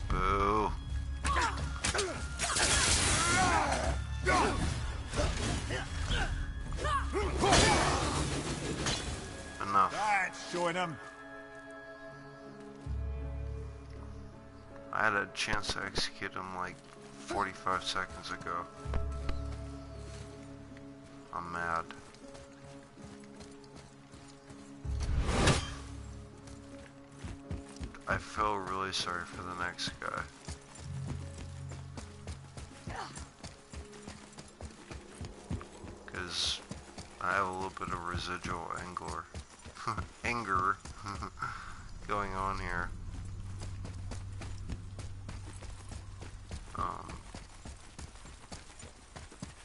Boo. Enough. That's showing him. I had a chance to execute him like 45 seconds ago. I'm mad. I feel really sorry for the next guy. Because I have a little bit of residual anger going on here.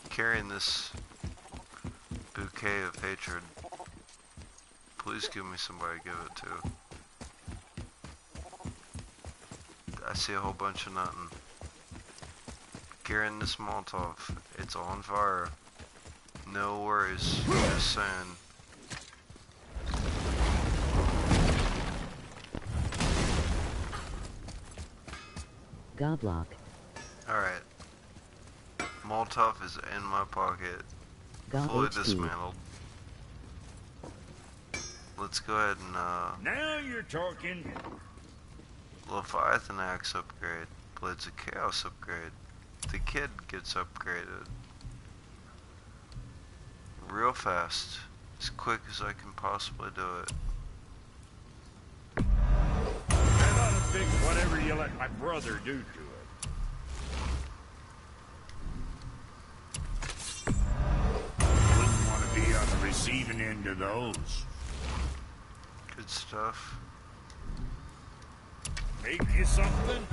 Carrying this bouquet of hatred. Please give me somebody to give it to. I see a whole bunch of nothing. Carrying this Molotov. It's on fire. No worries. Just saying. Godlock. Alright. Molotov is in my pocket. Fully dismantled. Let's go ahead and, Now you're talking. Leviathan Axe upgrade. Blades of Chaos upgrade. The kid gets upgraded. Real fast. As quick as I can possibly do it. That ought to fix whatever you let my brother do to it. Wouldn't want to be on the receiving end of those. Good stuff. Make you something?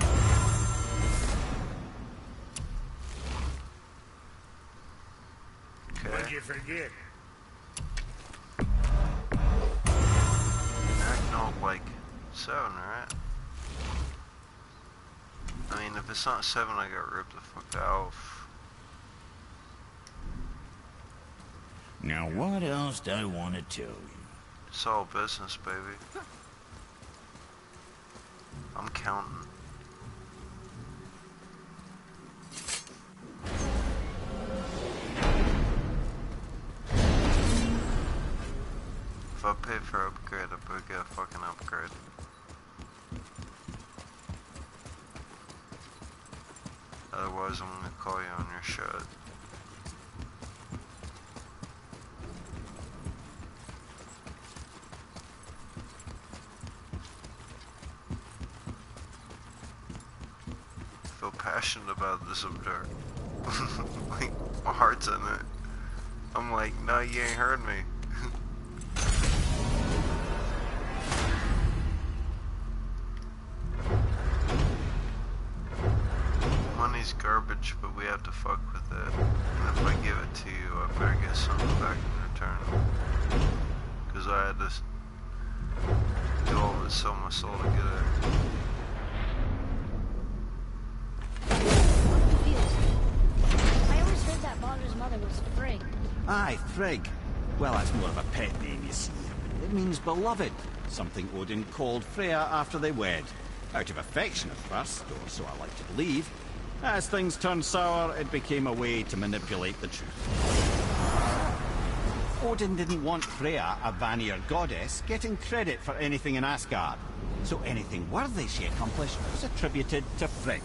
Okay. What'd you forget? Acting like 7, right? I mean, if it's not 7, I got ripped the fuck off. Now what else do I want to tell you? It's all business, baby. I'm counting. If I pay for an upgrade, I better get a fucking upgrade. Otherwise, I'm gonna call you on your shit. I feel passionate about this subject. Like, my heart's in it. I'm like, no, you ain't heard me. Money's garbage, but we have to fuck with it. And if I give it to you, I better get something back in return. Because I had to do all of it, sell my soul to get it. I'm confused. I always heard that Baldur's mother was Frigg. Aye, Frigg. Well, that's more of a pet name, you see. It means beloved, something Odin called Freya after they wed. Out of affection at first, or so I like to believe. As things turned sour, it became a way to manipulate the truth. Odin didn't want Freya, a Vanir goddess, getting credit for anything in Asgard. So anything worthy she accomplished was attributed to Frigg.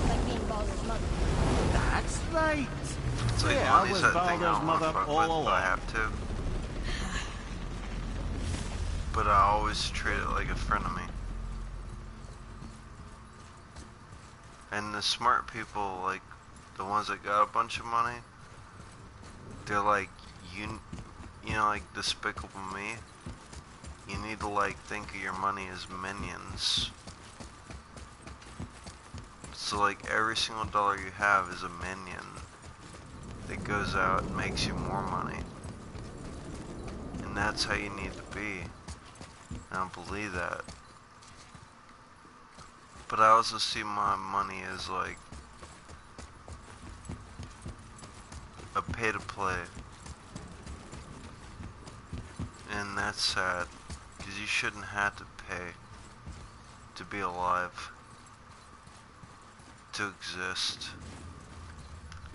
Like being Baldur's mother. That's right. It's like Freya money's was that thing I Baldur's don't mother wanna fuck all with, along. but I have to. But I always treat it like a friend of me. And the smart people, like the ones that got a bunch of money, they're like, you know, like Despicable Me. You need to like think of your money as minions. So like every single dollar you have is a minion that goes out and makes you more money. And that's how you need to be. I don't believe that. But I also see my money as like a pay to play. And that's sad, because you shouldn't have to pay to be alive, to exist.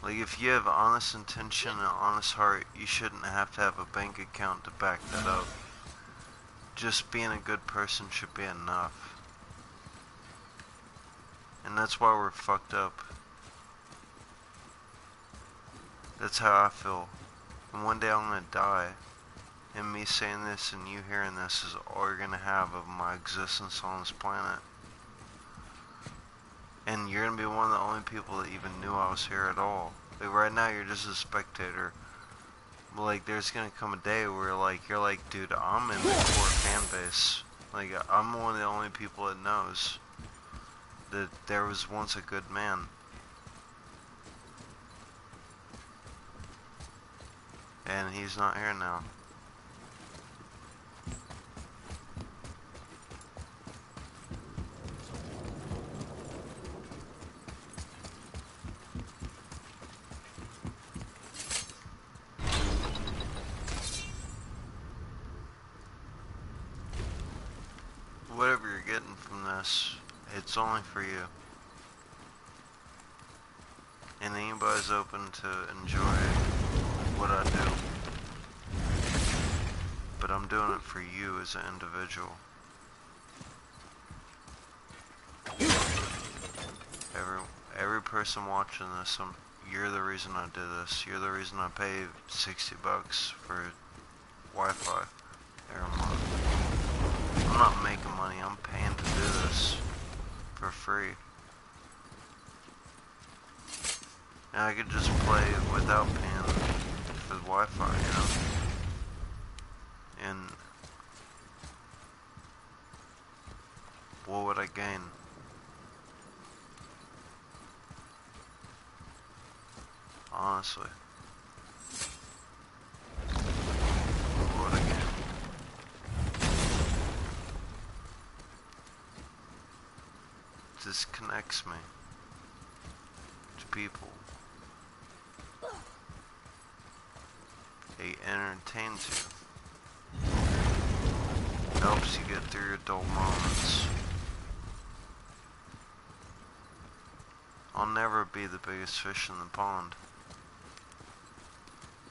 Like if you have honest intention and an honest heart, you shouldn't have to have a bank account to back that up. Just being a good person should be enough. And that's why we're fucked up. That's how I feel. And one day I'm gonna die. And me saying this and you hearing this is all you're gonna have of my existence on this planet. And you're gonna be one of the only people that even knew I was here at all. Like right now you're just a spectator. But like there's gonna come a day where like you're like, dude, I'm in the core fan base. Like I'm one of the only people that knows that there was once a good man. And he's not here now. Whatever you're getting from this, it's only for you. And anybody's open to enjoy what I do. But I'm doing it for you as an individual. Every person watching this, you're the reason I did this. You're the reason I paid $60 for Wi-Fi every month. I'm not making money, I'm paying to do this for free. And I could just play without paying for the Wi-Fi, you know? And what would I gain? Honestly. What would I gain? This connects me to people. It entertains you. Helps you get through your dull moments. I'll never be the biggest fish in the pond.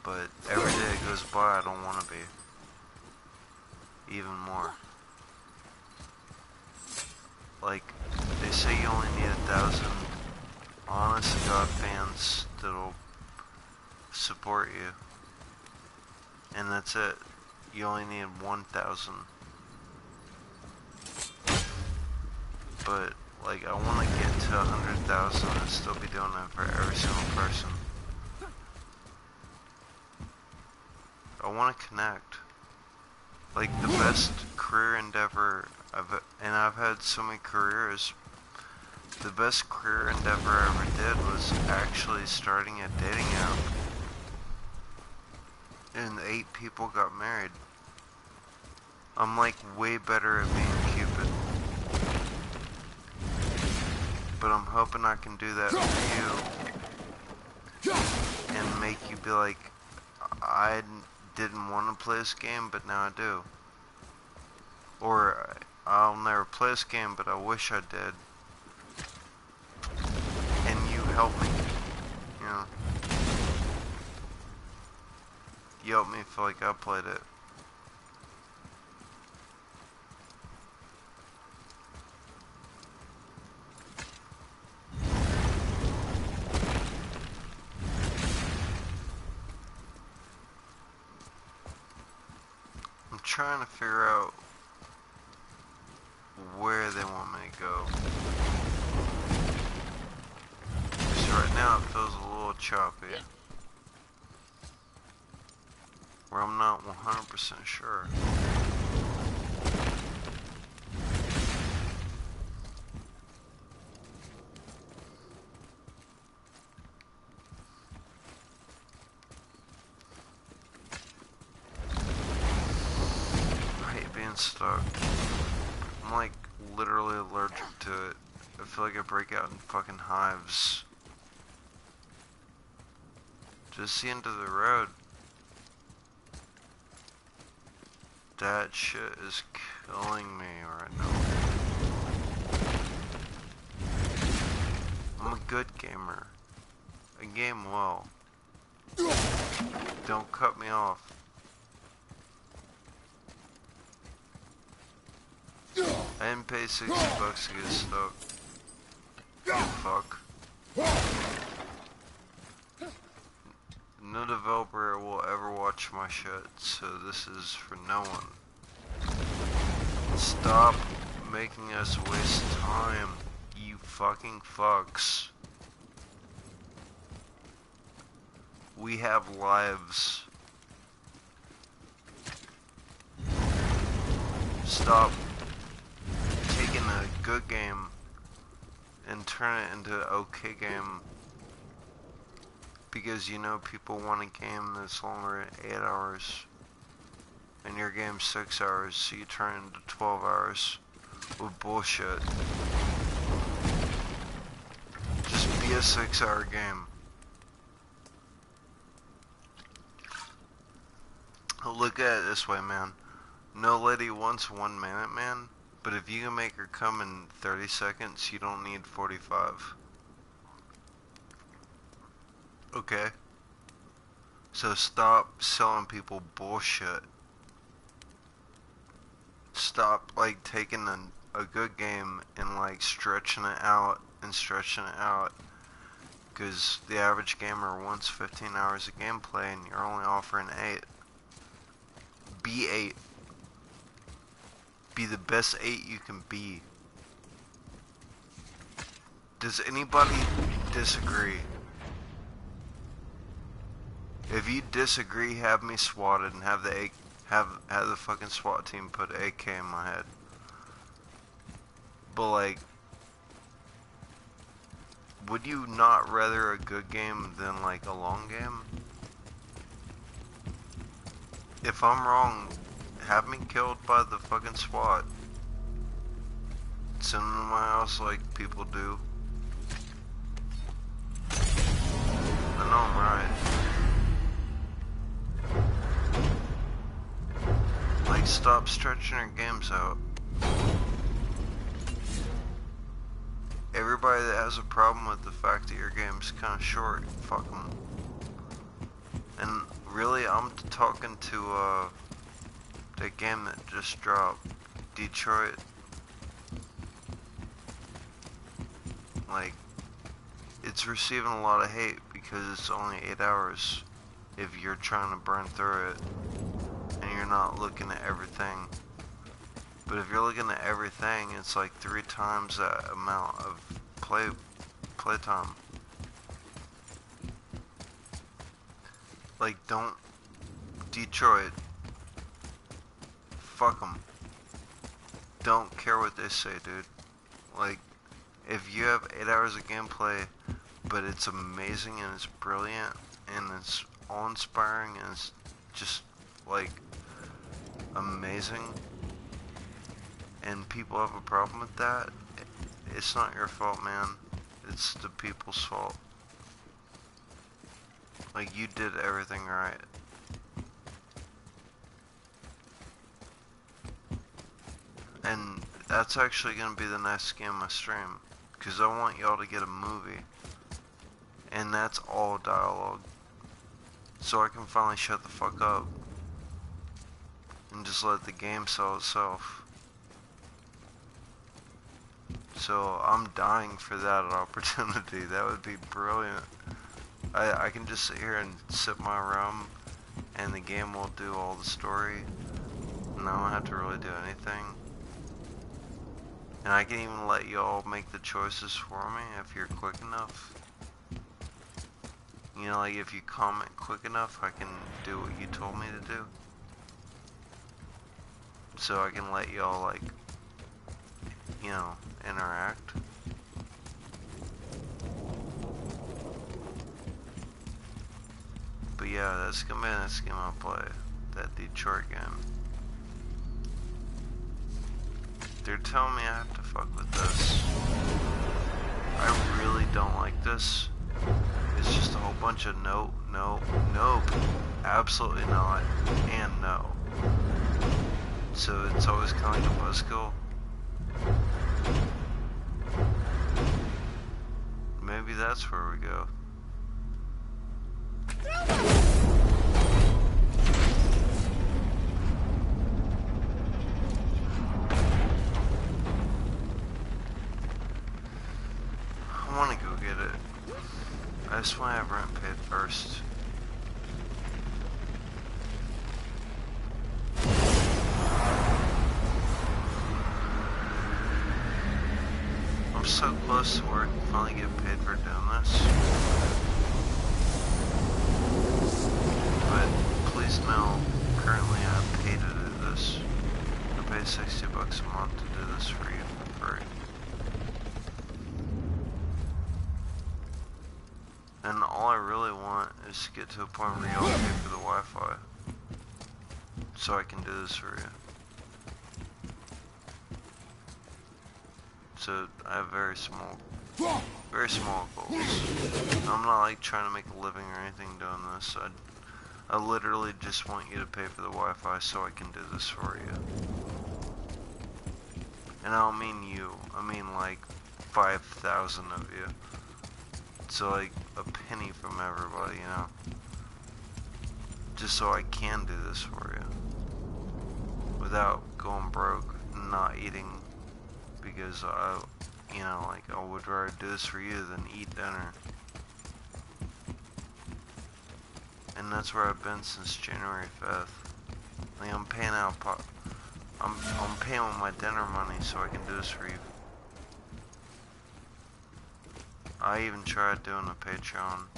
But every day it goes by, I don't want to be. Even more. Like, they say you only need 1,000 honest to God fans that'll support you. And that's it. You only need 1,000. But, like, I want to get to 100,000 and still be doing it for every single person. I want to connect. Like, the best career endeavor and I've had so many careers. The best career endeavor I ever did was actually starting a dating app. And 8 people got married. I'm like way better at being Cupid. But I'm hoping I can do that for you. And make you be like, I didn't want to play this game, but now I do. Or, I'll never play this game, but I wish I did. And you help me. You know. You help me feel like I played it. I'm trying to figure out where they want me to go. Because right now it feels a little choppy. Where I'm not 100% sure. I hate being stuck. I'm like literally allergic to it. I feel like I break out in fucking hives. Just the end of the road. That shit is killing me right now. I'm a good gamer. I game well. Don't cut me off. I didn't pay $60 to get stuck. You fuck. No developer will ever watch my shit, so this is for no one. Stop making us waste time, you fucking fucks. We have lives. Stop taking a good game and turn it into an okay game. Because you know people want a game that's longer than 8 hours. And your game's 6 hours, so you turn it into 12 hours with bullshit. Just be a 6-hour game. Look at it this way, man. No lady wants 1 minute, man. But if you can make her come in 30 seconds, you don't need 45. Okay? So stop selling people bullshit. Stop, like, taking a good game and, like, stretching it out and stretching it out. Because the average gamer wants 15 hours of gameplay and you're only offering 8. Be 8. Be the best 8 you can be. Does anybody disagree? If you disagree, have me swatted and have the fucking SWAT team put AK in my head. But like, would you not rather a good game than like a long game? If I'm wrong, have me killed by the fucking SWAT. Send them to my house like people do. I know I'm right. Like, stop stretching your games out. Everybody that has a problem with the fact that your game's kind of short, fuck them. And really, I'm talking to the game that just dropped, Detroit. Like, it's receiving a lot of hate because it's only 8 hours if you're trying to burn through it and you're not looking at everything. But if you're looking at everything, it's like 3 times that amount of playtime. Like, don't Detroit. Fuck them. Don't care what they say, dude. Like, if you have 8 hours of gameplay, but it's amazing and it's brilliant and it's awe-inspiring and it's just like amazing, and people have a problem with that, it's not your fault, man. It's the people's fault. Like, you did everything right. And that's actually gonna be the next game I stream, because I want y'all to get a movie, and that's all dialogue, so I can finally shut the fuck up and just let the game sell itself. So I'm dying for that opportunity. That would be brilliant. I can just sit here and sip my rum, and the game will do all the story, and I don't have to really do anything. And I can even let y'all make the choices for me if you're quick enough. You know, like if you comment quick enough, I can do what you told me to do. So I can let y'all, like, you know, interact. But yeah, that's gonna be the next game I'll play. That Detroit game. They're telling me I have to fuck with this. I really don't like this. It's just a whole bunch of no, absolutely not, and no. So it's always kind of like a buzzkill. Maybe that's where we go. I want to go get it. I just want to have rent paid first. I'm so close to where I can finally get paid for doing this. But please know, currently I'm paid to do this. I pay $60 a month to do this for you for free. And all I really want is to get to a point where y'all pay for the Wi-Fi, so I can do this for you. So I have very small goals. I'm not like trying to make a living or anything doing this. I literally just want you to pay for the Wi-Fi so I can do this for you. And I don't mean you, I mean like 5,000 of you. So like a penny from everybody, you know. Just so I can do this for you. Without going broke and not eating, because you know, like I would rather do this for you than eat dinner. And that's where I've been since January 5th. Like I'm paying out I'm paying with my dinner money so I can do this for you. I even tried doing a Patreon.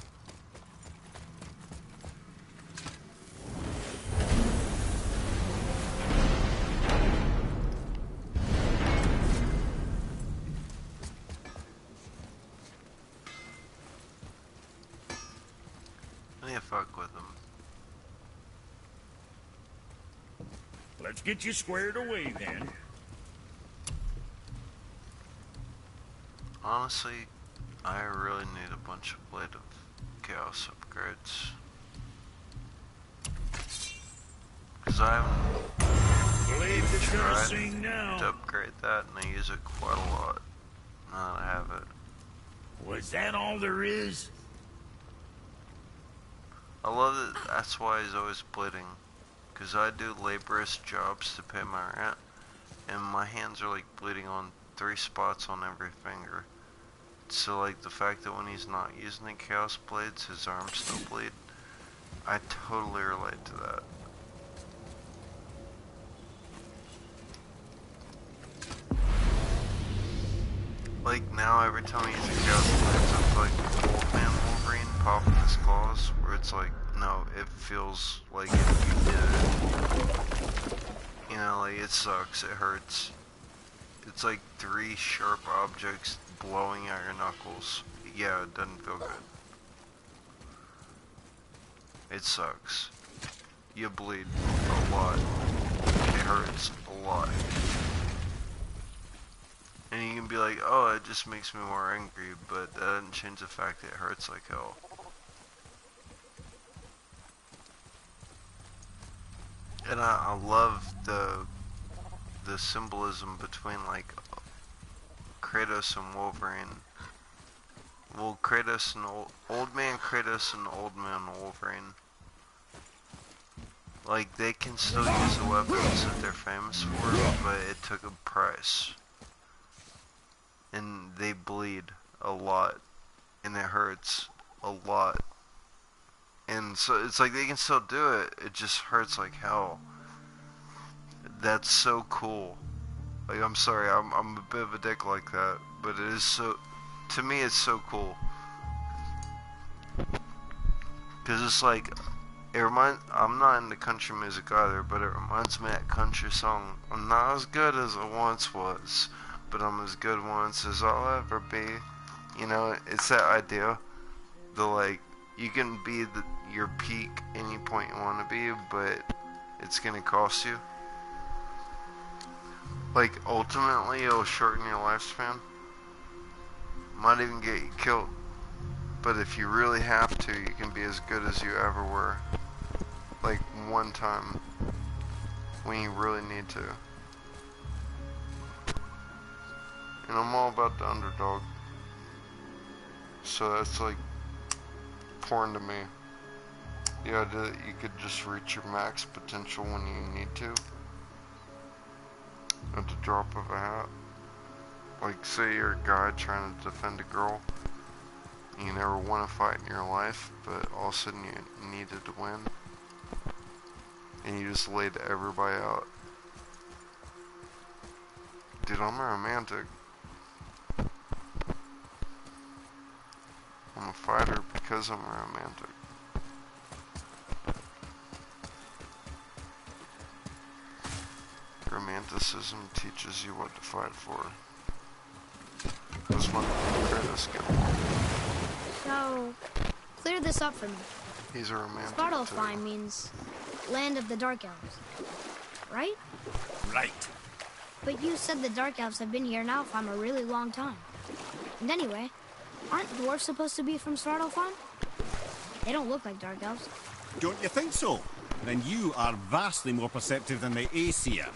I need to fuck with them. Let's get you squared away then. Honestly, I really need a bunch of Blade of Chaos upgrades. Because I haven't even tried to upgrade that, and I use it quite a lot now that I have it. Was that all there is? I love that that's why he's always bleeding. Because I do laborious jobs to pay my rent, and my hands are like bleeding on 3 spots on every finger. So like the fact that when he's not using the Chaos Blades, his arms still bleed, I totally relate to that. Like now every time I use the Chaos Blades, I feel like Old Man Wolverine popping his claws, where it's like, no, it feels like if you did it. You know, like it sucks, it hurts. It's like 3 sharp objects blowing at your knuckles. Yeah, it doesn't feel good. It sucks. You bleed a lot. It hurts a lot. And you can be like, oh, it just makes me more angry, but that doesn't change the fact that it hurts like hell. And I love the symbolism between like Kratos and Wolverine. Well, Kratos and Old Man Kratos and Old Man Wolverine. Like, they can still use the weapons that they're famous for, but it took a price. And they bleed a lot. And it hurts a lot. And so, it's like they can still do it, it just hurts like hell. That's so cool. Like, I'm sorry, I'm a bit of a dick like that, but it is so, to me it's so cool. Cause it's like, I'm not into country music either, but it reminds me of that country song, I'm not as good as I once was, but I'm as good once as I'll ever be. You know, it's that idea, the like, you can be your peak any point you want to be, but it's gonna cost you. Like, ultimately, it'll shorten your lifespan. Might even get you killed. But if you really have to, you can be as good as you ever were. Like, one time. When you really need to. And I'm all about the underdog. So that's like, porn to me. The idea that you could just reach your max potential when you need to. At the drop of a hat. Like, say you're a guy trying to defend a girl. You never won a fight in your life, but all of a sudden you needed to win. And you just laid everybody out. Dude, I'm a romantic. I'm a fighter because I'm a romantic. Romanticism teaches you what to fight for. That's what Kratos get along. So, clear this up for me. He's a romantic Svartalfheim too. means land of the Dark Elves, right? Right. But you said the Dark Elves have been here now for a really long time. And anyway, aren't dwarves supposed to be from Svartalfheim? They don't look like Dark Elves. Don't you think so? Then you are vastly more perceptive than the Aesir.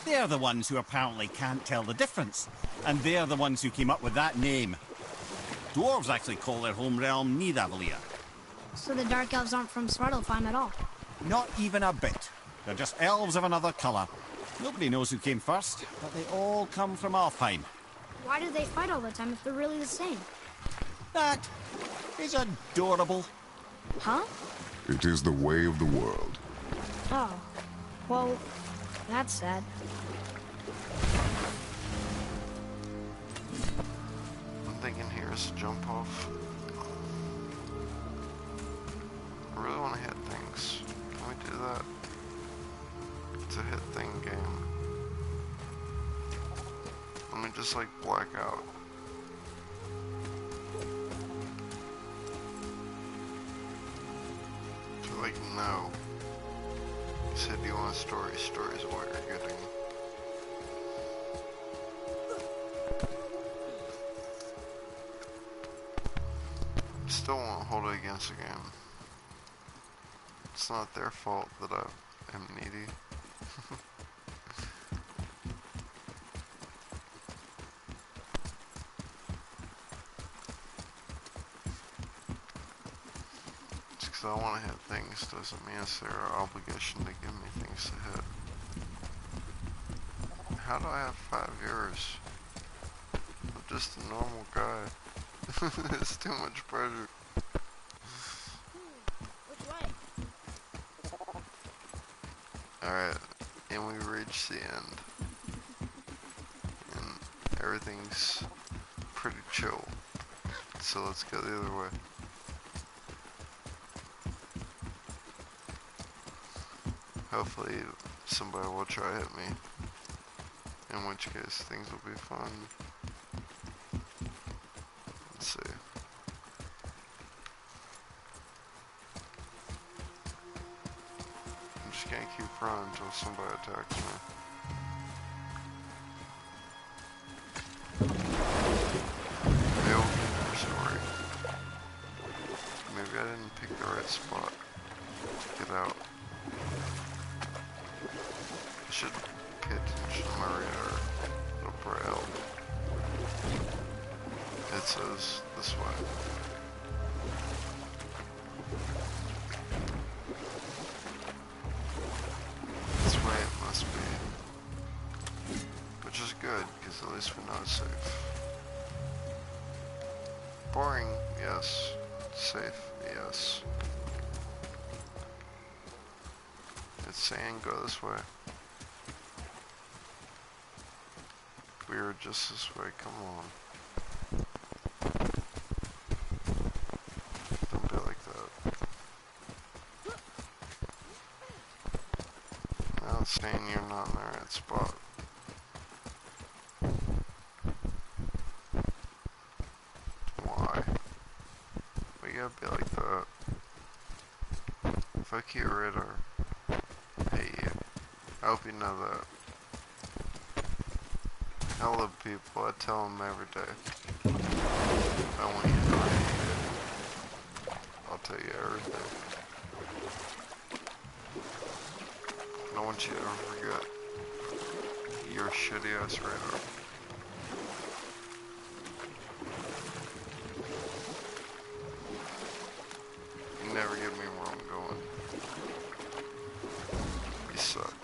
They're the ones who apparently can't tell the difference. And they're the ones who came up with that name. Dwarves actually call their home realm Nidavellir. So the Dark Elves aren't from Svartalfheim at all? Not even a bit. They're just elves of another colour. Nobody knows who came first, but they all come from Alfheim. Why do they fight all the time if they're really the same? That is adorable. Huh? It is the way of the world. Oh. Well, that's sad. I'm thinking here's a jump off. I really want to hit things. Can we do that? It's a hit thing game. Let me just like black out. So like, no. You said you want a story. Stories are what you're getting. Still won't hold it against the game. It's not their fault that I am needy. Just because I want to hit things doesn't mean it's their obligation to give me things to hit. How do I have 5 viewers? I'm just a normal guy. It's too much pressure. Which way? Alright, and we reached the end. And everything's pretty chill. So let's go the other way. Hopefully somebody will try to hit me. In which case things will be fun. Let's see. I'm just gonna keep running until somebody attacks me. Maybe we'll get their story. Maybe I didn't pick the right spot to get out. I should pay attention to my radar. It'll probably help. It says this way. This way it must be. Which is good, because at least we know it's safe. Boring, yes. Safe, yes. It's saying go this way. We are just this way, come on. Don't be like that. Now it's saying you're not in the right spot. Why? We gotta be like that. Fuck you, radar. Hate you. I hope you know that. I love people, I tell them every day. I want you to know I hate it. I'll tell you every day. I don't want you to ever forget your shitty ass radar. You never get me where I'm going. You suck.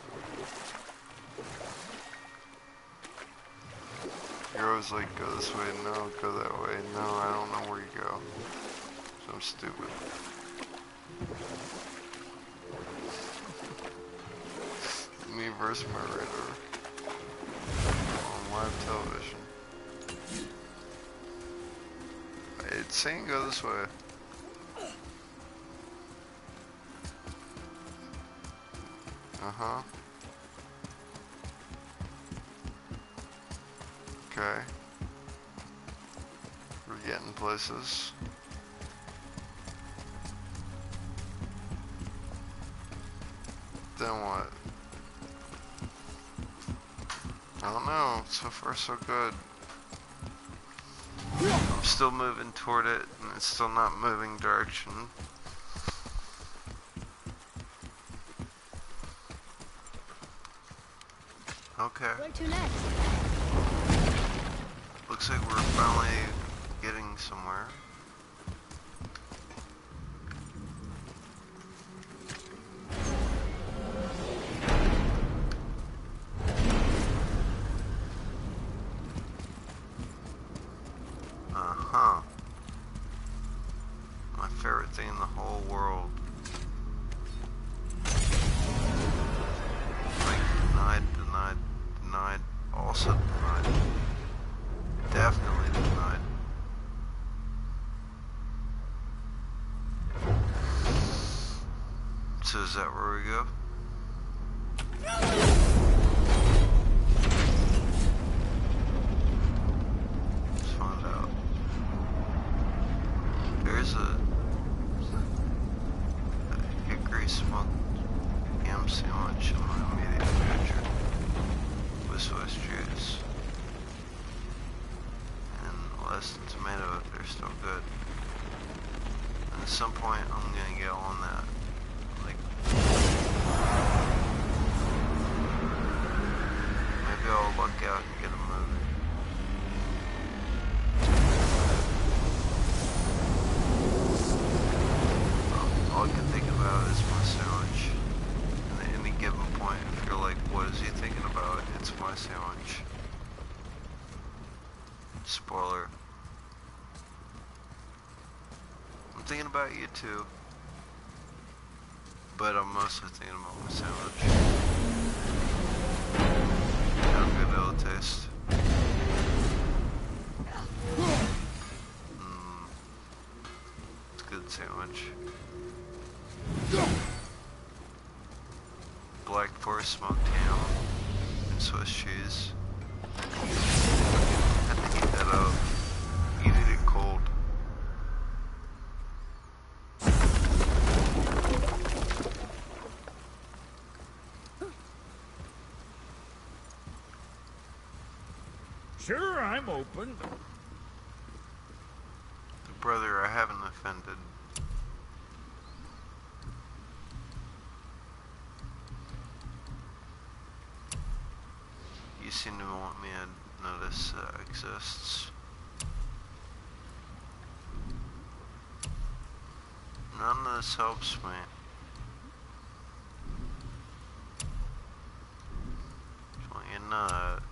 You're always like, go this way, no, go that way, no, I don't know where you go. So I'm stupid. Me versus my radar. On live television. It's saying go this way. Uh-huh. Okay. We're getting places. Then what? I don't know. So far so good. I'm still moving toward it, and it's still not moving direction. Okay. Where to next? Looks like we're finally getting somewhere. Uh-huh. My favorite thing in the whole world. Like, denied, also denied. Definitely denied. So is that where we go? Let's find out. There's a hickory smoked ham sandwich in my immediate future with Swiss cheese. And less than tomato if they're still good. And at some point I'm gonna get on that. Like, maybe I'll luck out and get a movie. All I can think about is my sandwich. And at any given point, if you're like, what is he thinking about? It's my sandwich. Spoiler. thinking about you too. But I'm mostly thinking about my sandwich. How good it'll taste. It's a good sandwich. Black forest smoked ham and Swiss cheese. Had to heat that up. Eat it cold. Sure, I'm open. Brother, I haven't offended. You seem to want me to notice that exists. None of this helps me. Just want you to know that.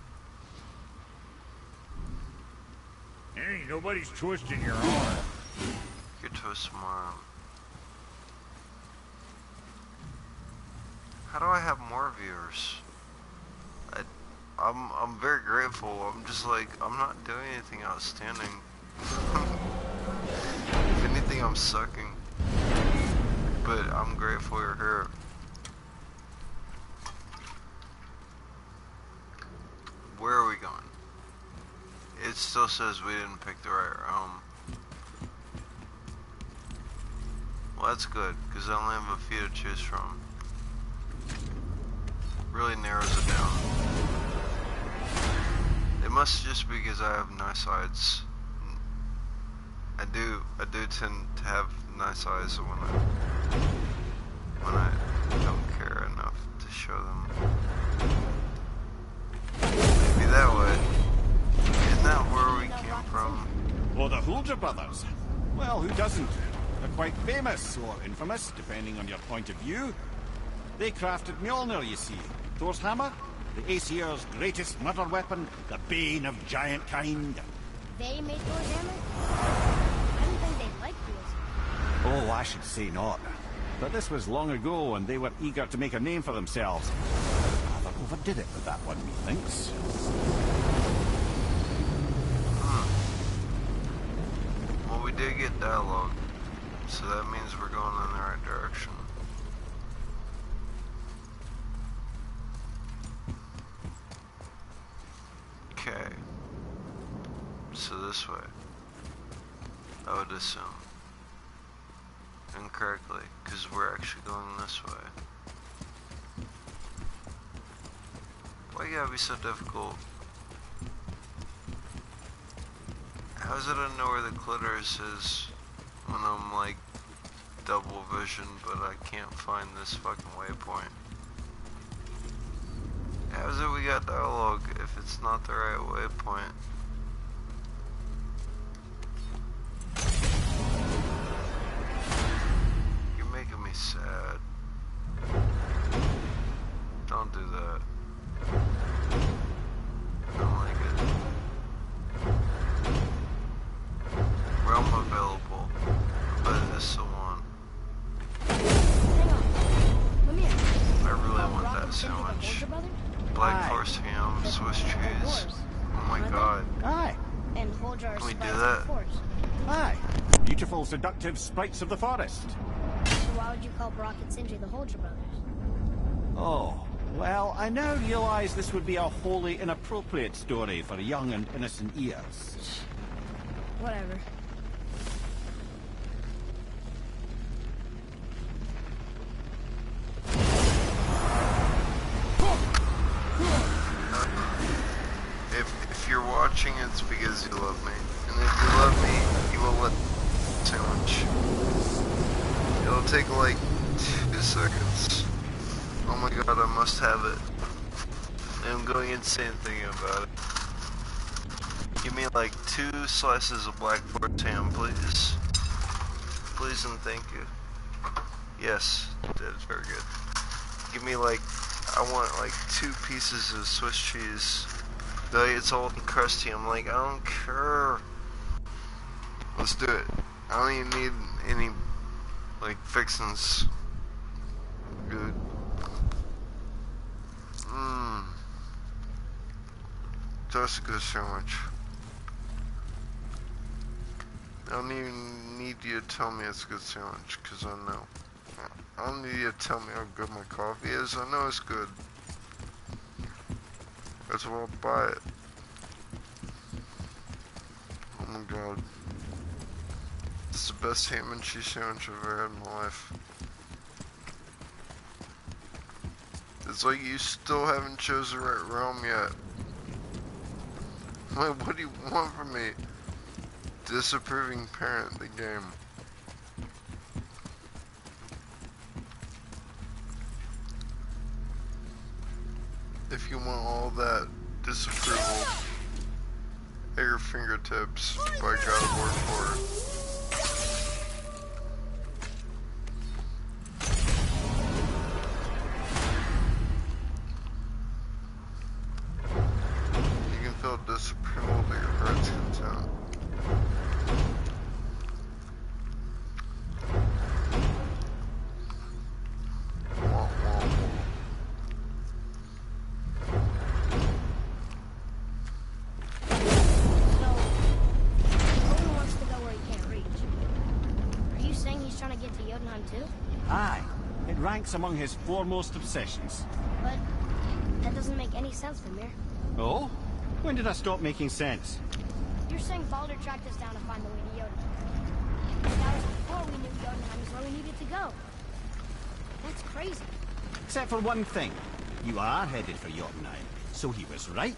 Hey, nobody's twisting your arm. You're twisting my arm. How do I have more viewers? I'm very grateful. I'm just like, I'm not doing anything outstanding. If anything, I'm sucking. But I'm grateful you're here. Where are we going? It still says we didn't pick the right realm. Well, that's good, because I only have a few to choose from. Really narrows it down. It must just be because I have nice eyes. I do tend to have nice eyes when I don't care enough to show them. Maybe that way. Isn't that where we came from? Oh, the Hulger brothers. Well, who doesn't? They're quite famous, or infamous, depending on your point of view. They crafted Mjolnir, you see. Thor's hammer, the Aesir's greatest murder weapon, the bane of giant kind. They made Thor's hammer? I didn't think they liked yours. Oh, I should say not. But this was long ago, and they were eager to make a name for themselves. Rather overdid it with that one, methinks. Well, we did get dialogue, so that means we're going in the right direction. Okay. So this way. I would assume. Incorrectly, because we're actually going this way. Why you gotta be so difficult? How is it I know where the clitoris is when I'm like double vision, but I can't find this fucking waypoint? How is it we got dialogue if it's not the right waypoint? You're making me sad. Don't do that. I don't like it. Realm available. But this is the one. Hang on. Come here. I really want that sandwich. Black forest ham, Swiss cheese. Oh my god. Aye. And whole jar of Can we do spicy that? force. Aye. Beautiful, seductive sprites of the forest. So why would you call Brock and Sindri the Holger brothers? Oh, well, I now realize this would be a wholly inappropriate story for young and innocent ears. Whatever. If you're watching, it's because you love me. And if you love me, you will let the sandwich. It'll take like 2 seconds. Oh my god, I must have it. I'm going insane thinking about it. Give me like 2 slices of black forest ham, please. Please and thank you. Yes, that's very good. Give me like, I want like 2 pieces of Swiss cheese. Like, it's old and crusty. I'm like, I don't care. Let's do it. I don't even need any, like, fixins good. That's a good sandwich. I don't even need you to tell me it's a good sandwich, because I know. I don't need you to tell me how good my coffee is. I know it's good. That's why I'll buy it. Oh my god. It's the best ham and cheese sandwich I've ever had in my life. It's like you still haven't chosen the right realm yet. Like, what do you want from me? Disapproving parent, the game. If you want all that disapproval at your fingertips, by God, work for it. You can feel disapproval to your heart's content. Among his foremost obsessions. But that doesn't make any sense, Mimir. Oh? When did I stop making sense? You're saying Baldur tracked us down to find the way to Jotunheim. That was before we knew Jotunheim was where we needed to go. That's crazy. Except for one thing. You are headed for Jotunheim, so he was right.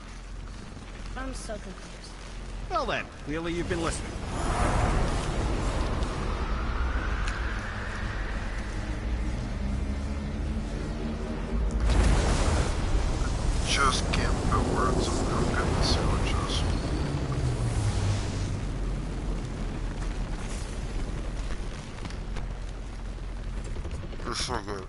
I'm so confused. Well then, clearly you've been listening. Just can't put words on how good the sandwich is. It's so good.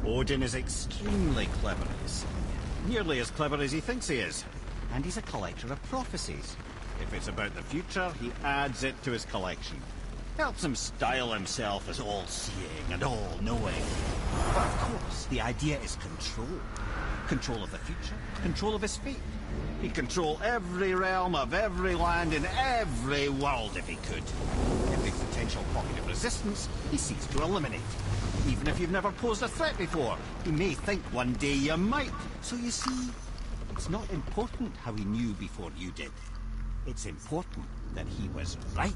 Odin is extremely clever, you see. Nearly as clever as he thinks he is. And he's a collector of prophecies. If it's about the future, he adds it to his collection. Helps him style himself as all-seeing and all-knowing. But of course, the idea is control. Control of the future, control of his fate. He'd control every realm of every land in every world if he could. Every potential pocket of resistance, he seeks to eliminate. Even if you've never posed a threat before, he may think one day you might. So you see, it's not important how he knew before you did. It's important that he was right.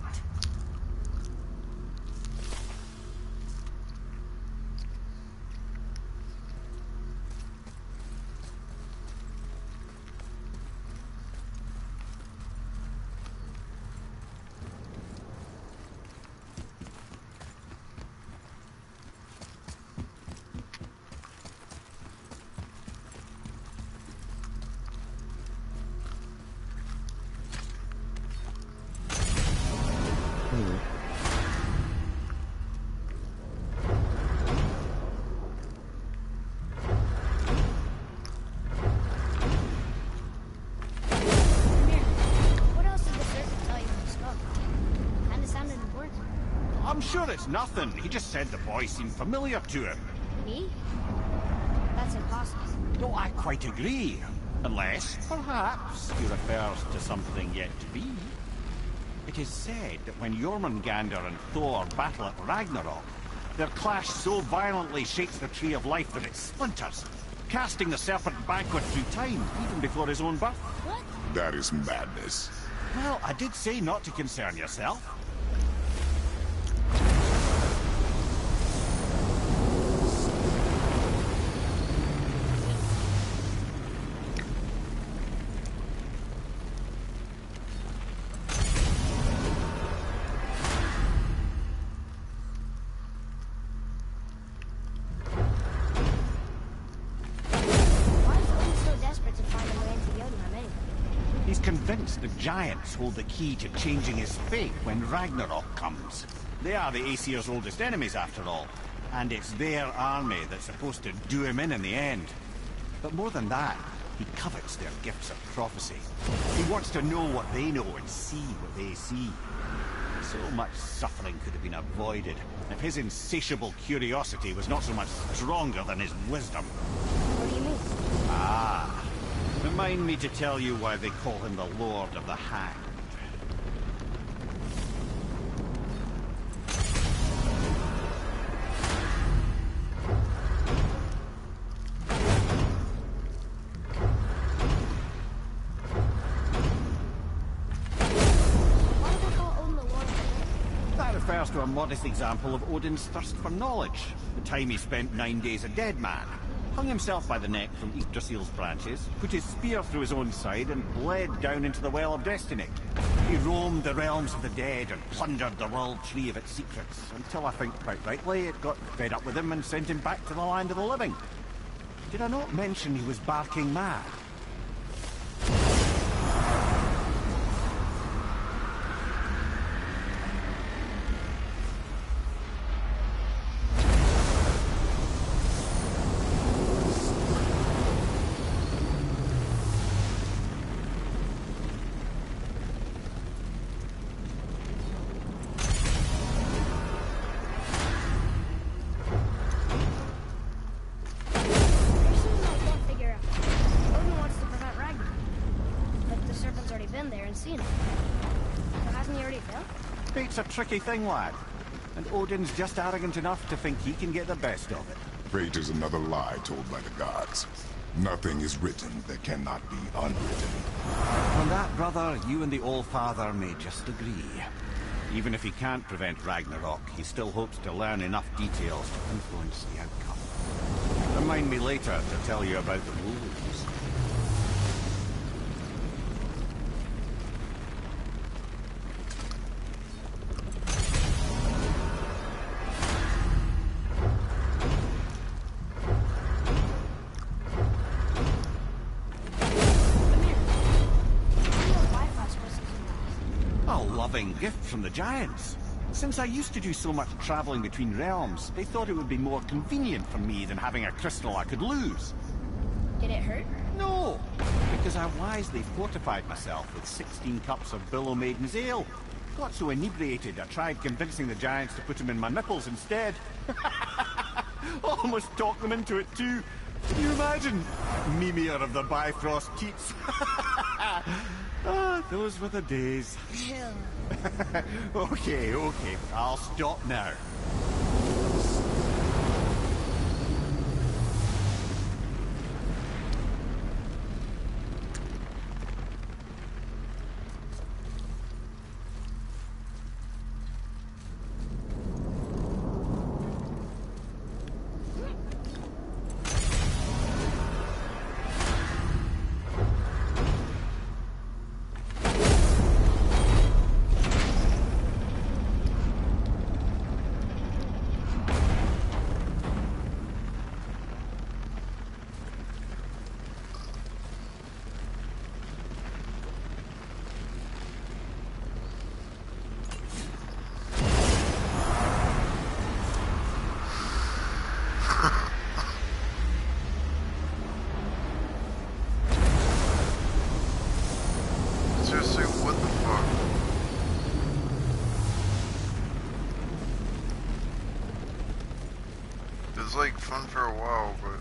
Sure, it's nothing. He just said the boy seemed familiar to him. Me? That's impossible. No, I quite agree. Unless, perhaps, he refers to something yet to be. It is said that when Jormungandr and Thor battle at Ragnarok, their clash so violently shakes the Tree of Life that it splinters, casting the serpent backward through time, even before his own birth. What? That is madness. Well, I did say not to concern yourself. convinced the giants hold the key to changing his fate when Ragnarok comes. They are the Aesir's oldest enemies, after all, and it's their army that's supposed to do him in the end. But more than that, he covets their gifts of prophecy. He wants to know what they know and see what they see. So much suffering could have been avoided if his insatiable curiosity was not so much stronger than his wisdom. What do you mean? Ah, remind me to tell you why they call him the Lord of the Hanged. Why do they call Odin the Lord of the Dead? That refers to a modest example of Odin's thirst for knowledge. The time he spent 9 days a dead man. Hung himself by the neck from Yggdrasil's branches, put his spear through his own side, and bled down into the Well of Destiny. He roamed the realms of the dead and plundered the world tree of its secrets, until I think, quite rightly, it got fed up with him and sent him back to the land of the living. Did I not mention he was barking mad? There's something I can't figure out. Odin wants to prevent Ragnarok. But the serpent's already been there and seen it. So hasn't he already failed? Fate's a tricky thing, lad. And Odin's just arrogant enough to think he can get the best of it. Fate is another lie told by the gods. Nothing is written that cannot be unwritten. On that, brother, you and the All-Father may just agree. Even if he can't prevent Ragnarok, he still hopes to learn enough details to influence the outcome. Remind me later to tell you about the rules. A loving gift from the giants. Since I used to do so much traveling between realms, they thought it would be more convenient for me than having a crystal I could lose. Did it hurt? No, because I wisely fortified myself with 16 cups of Billow Maiden's ale. Got so inebriated I tried convincing the giants to put them in my nipples instead. Almost talked them into it too. Can you imagine? Mimir of the Bifrost Teats. Ah, those were the days. Okay, I'll stop now. Seriously, what the fuck? It was like fun for a while, but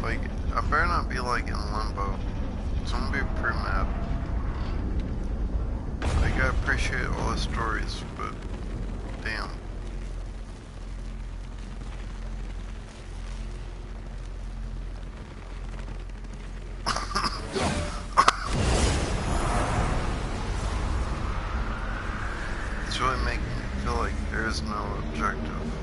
like, I better not be like in limbo. So I'm gonna be pretty mad. objective.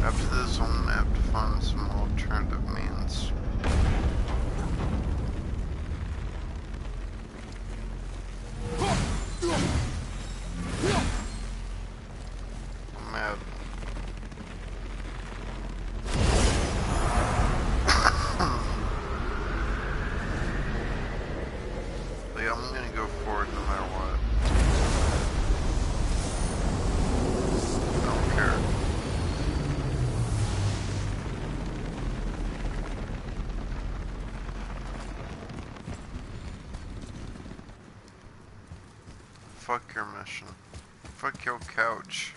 After this, I'm gonna have to find some alternative means. I'm mad. Like, I'm gonna go for it no matter what. I don't care. Fuck your mission. Fuck your couch.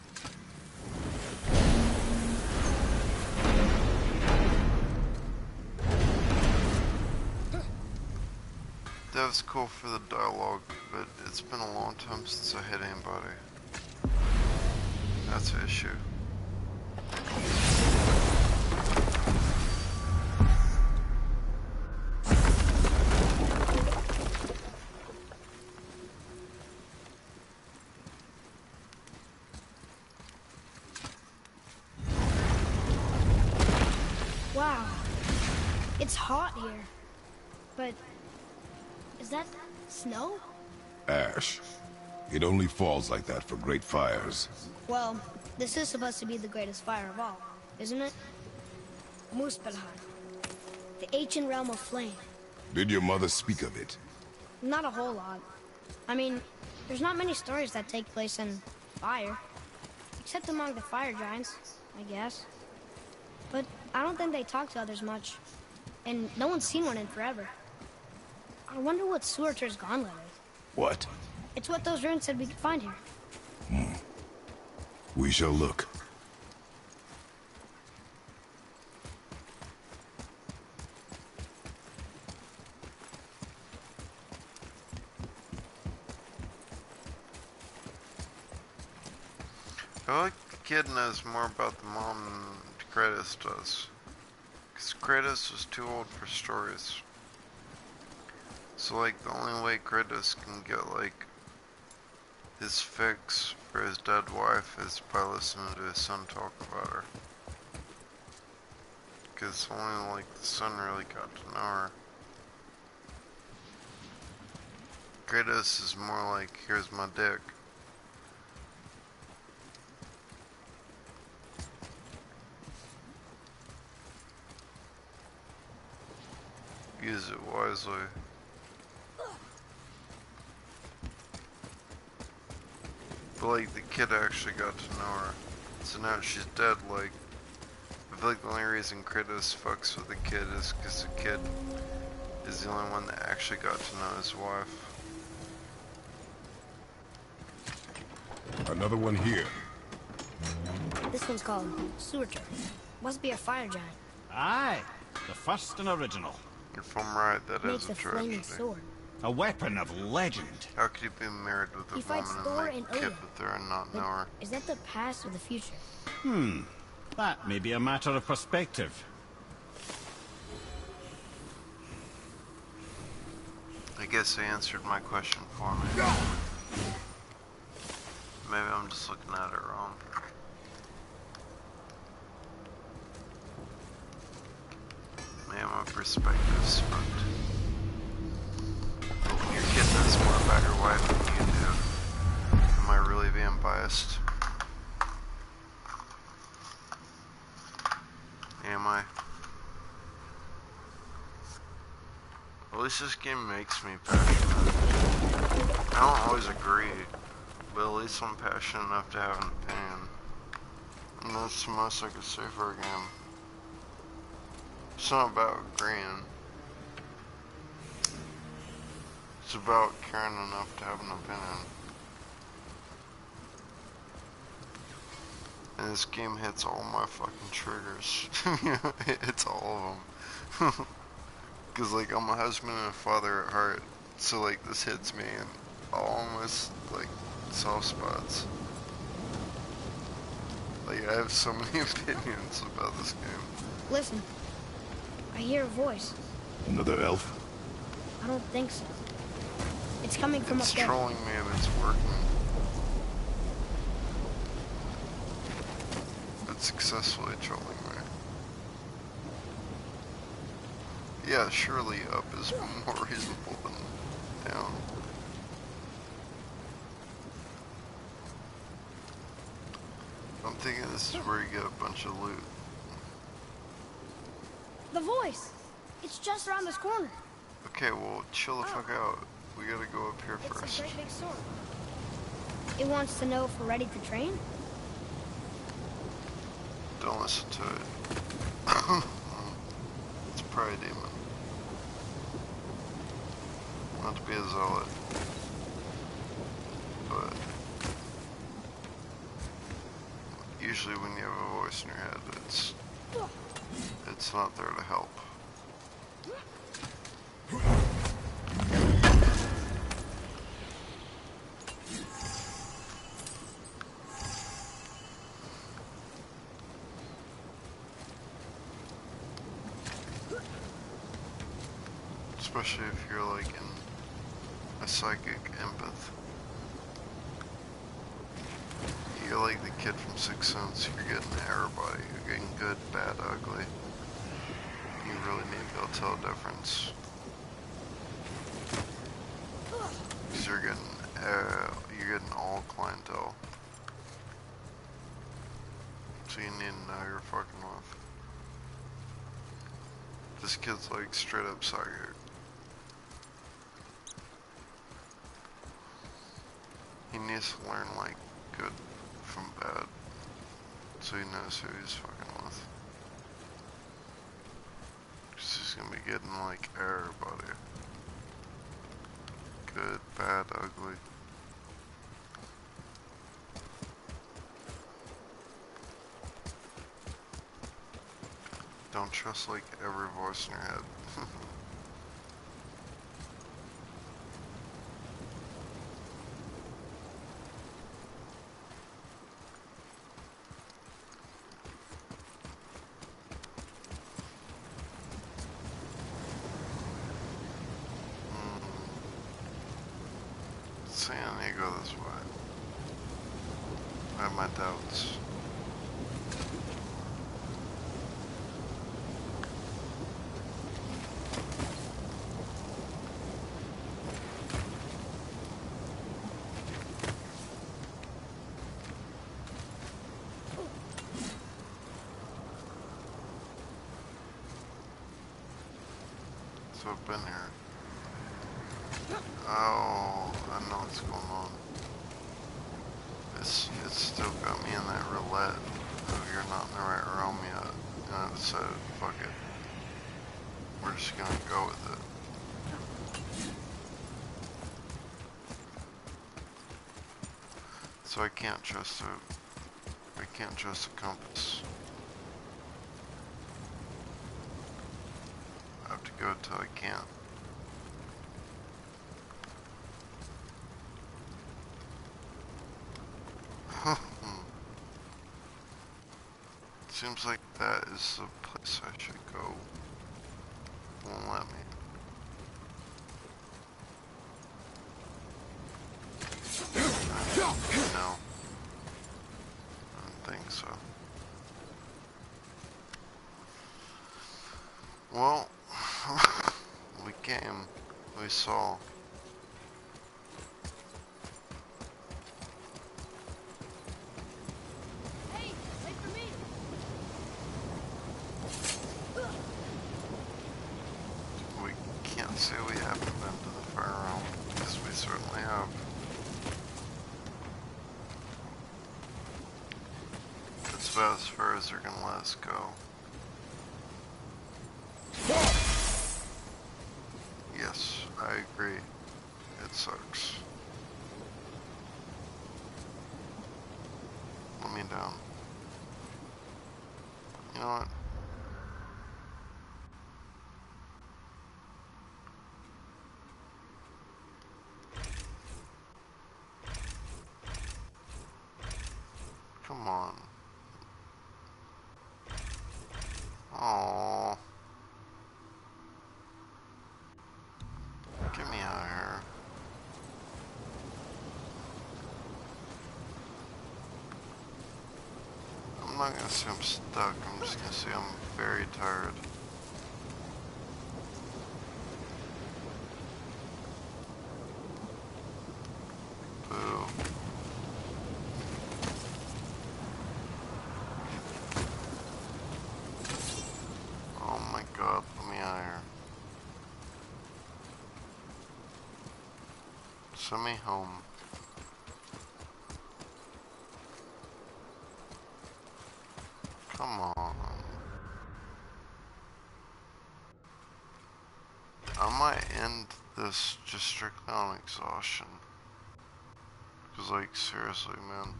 That was cool for the dialogue, but it's been a long time since I hit anybody. That's an issue. Wow. It's hot here. But is that snow? Ash. It only falls like that for great fires. Well, this is supposed to be the greatest fire of all, isn't it? Muspelheim, the ancient realm of flame. Did your mother speak of it? Not a whole lot. I mean, there's not many stories that take place in fire. Except among the fire giants, I guess. But I don't think they talk to others much. And no one's seen one in forever. I wonder what Surtur's gauntlet is. What? It's what those runes said we could find here. We shall look. I feel like the kid knows more about the mom than Kratos does. Because Kratos was too old for stories. So like the only way Kratos can get like his fix for his dead wife is by listening to his son talk about her. Because only like the son really got to know her. Kratos is more like, here's my dick. Use it wisely. But like the kid actually got to know her. So now she's dead, like I feel like the only reason Kratos fucks with the kid is because the kid is the only one that actually got to know his wife. Another one here. This one's called Surtur. Must be a fire giant. Aye, the first and original. If I'm right, that Makes is a a flaming tragedy. sword. A weapon of legend. How could you be married with He a fights woman Thor and make a and kid Odin. with her and not know But her? is that the past or the future? That may be a matter of perspective. I guess they answered my question for me. Maybe I'm just looking at it wrong. Maybe my perspective's fucked. Your kid knows more about your wife than you do. Am I really being biased? Am I? At least this game makes me passionate. I don't always agree, but at least I'm passionate enough to have an opinion. And that's the most I could say for a game. It's not about agreeing. It's about caring enough to have an opinion. And this game hits all my fucking triggers. It hits all of them. Cause like I'm a husband and a father at heart, So like this hits me in almost like soft spots. Like I have so many opinions about this game. Listen, I hear a voice. Another elf? I don't think so. It's coming from up It's there. trolling me and it's working. It's successfully trolling me. Yeah, surely up is more reasonable than down. I'm thinking this is where you get a bunch of loot. The voice! It's just around this corner. Okay, well, chill the fuck out. We gotta go up here It's first. a great big sword. It wants to know if we're ready to train? Don't listen to it. It's probably a demon. Not to be a zealot. But usually when you have a voice in your head, it's not there to help. Especially if you're like in a psychic empath. You're like the kid from Sixth Sense. You're getting everybody. You're getting good, bad, ugly. You really need to be able to tell the difference. Because you're getting all clientele. So you need to know who you're fucking with. This kid's like straight up psychic. He needs to learn like good from bad, so he knows who he's fucking with. Cause he's gonna be getting like everybody. Good, bad, ugly. Don't trust like every voice in your head. See, I need to go this way. I have my doubts. So I've been here. Oh, I know what's going on. It's still got me in that roulette of you're not in the right realm yet. And I decided, fuck it. We're just gonna go with it. So I can't trust I can't trust the compass. I have to go till I can't. Seems like that is the place I should go. Won't let me. No. I don't think so. Well, we came. We saw. Hey, wait for me! We can't say we haven't been to the fire realm, because we certainly have. It's about as far as they're gonna let us go. Yes, I agree. It sucks. Let me down. You know what? not gonna say I'm stuck, I'm just gonna say I'm very tired. Boo. Oh my god, let me out here. Send me home. Come on. I might end this just strictly on exhaustion. Cause like, seriously, man.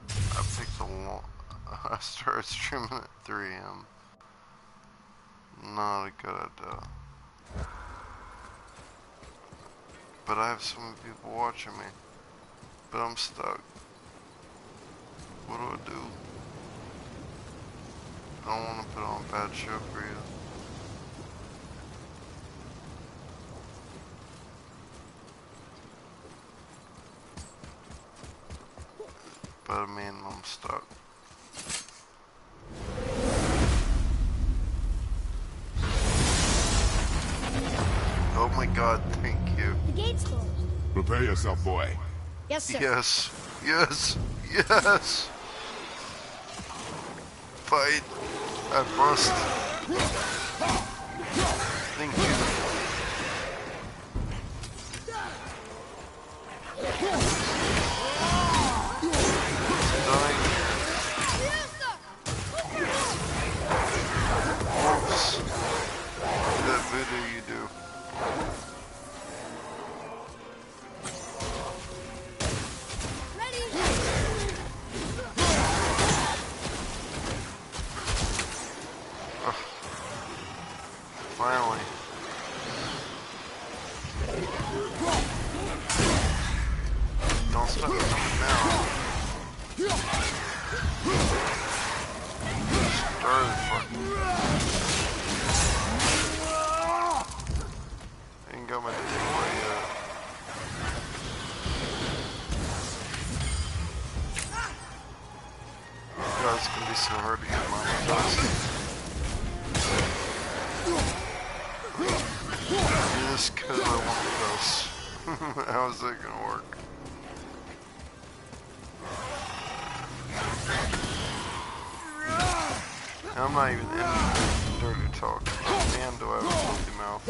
I picked I started streaming at 3 AM. Not a good idea. But I have so many people watching me. But I'm stuck. What do I do? I don't want to put on a bad show for you. But I mean, I'm stuck. Oh my god, thank you. The gate's closed. Prepare yourself, boy. Yes, sir. Yes, yes, yes. Fight. I must. Thank you. Dying. Oops. That voodoo you do. Finally. Don't stop coming now. Started fucking. Ain't got my takeaway yet. God, it's gonna be so hard to get my dust. Just cause I want this. How is that gonna work? I'm not even in dirty talk. Man, do I have a filthy mouth.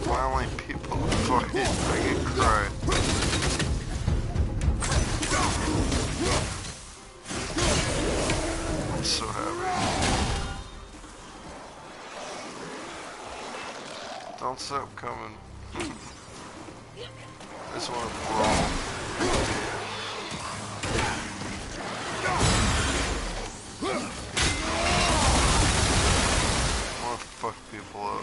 Finally, people fight. I can cry. I'm so happy. Don't stop coming. I just want to brawl. I want to fuck people up.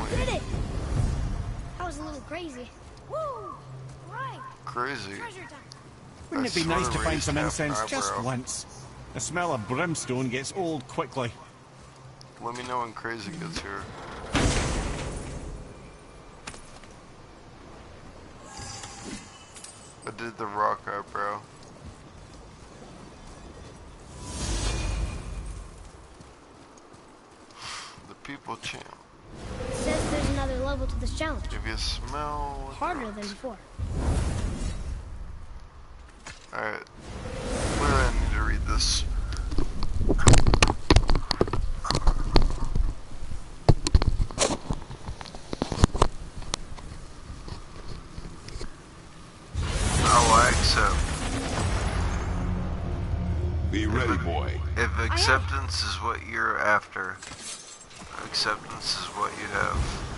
Did it! That was a little crazy. Woo! Right. Crazy. Treasure time. Wouldn't it be nice to find some incense just once? The smell of brimstone gets old quickly. Let me know when crazy gets here. I did the rock eyebrow. The people champ. It says there's another level to this challenge. If you smell Harder than before. Alright. Where do I need to read this? Be ready, boy. If acceptance is what you're after, acceptance is what you have.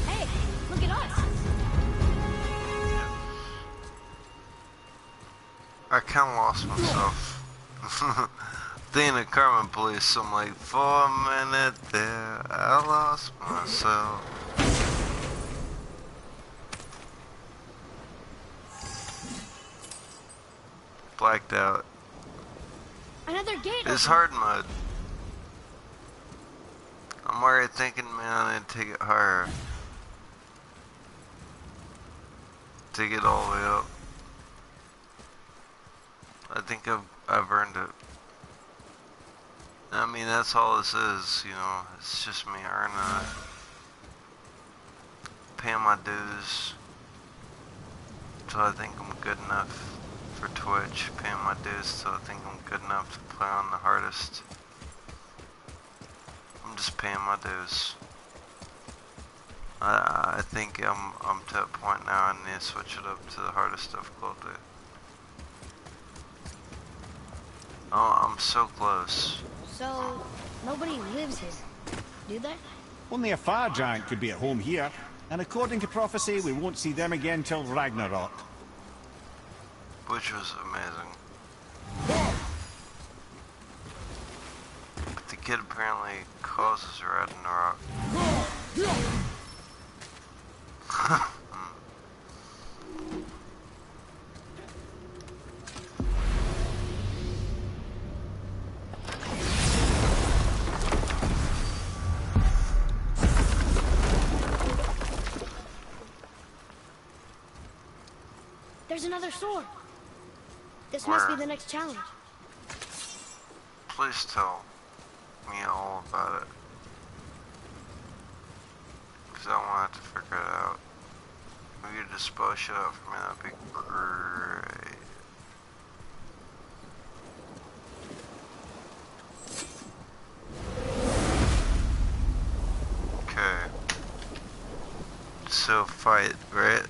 Hey, look at us. I kind of lost myself. Thinking of Carmen Police, I'm like, for a minute there, I lost myself. Blacked out. Another gate. It's hard mode. I'm already thinking, man, I need to take it higher. Take it all the way up. I think I've earned it. I mean, that's all this is, you know. It's just me earning it. Paying my dues. Till I think I'm good enough for Twitch. Paying my dues till I think I'm good enough to play on the hardest. I'm just paying my dues. I think I'm to a point now I need to switch it up to the hardest difficulty. Oh, I'm so close. So, nobody lives here, do they? Only a fire giant could be at home here. And according to prophecy, we won't see them again till Ragnarok. Which was amazing. But the kid apparently causes Ragnarok. There's another sword. This must be Where? the next challenge. Please tell me all about it. Because I want to figure it out. If you could just spell shit out for me, that'd be great. Okay. So fight, right?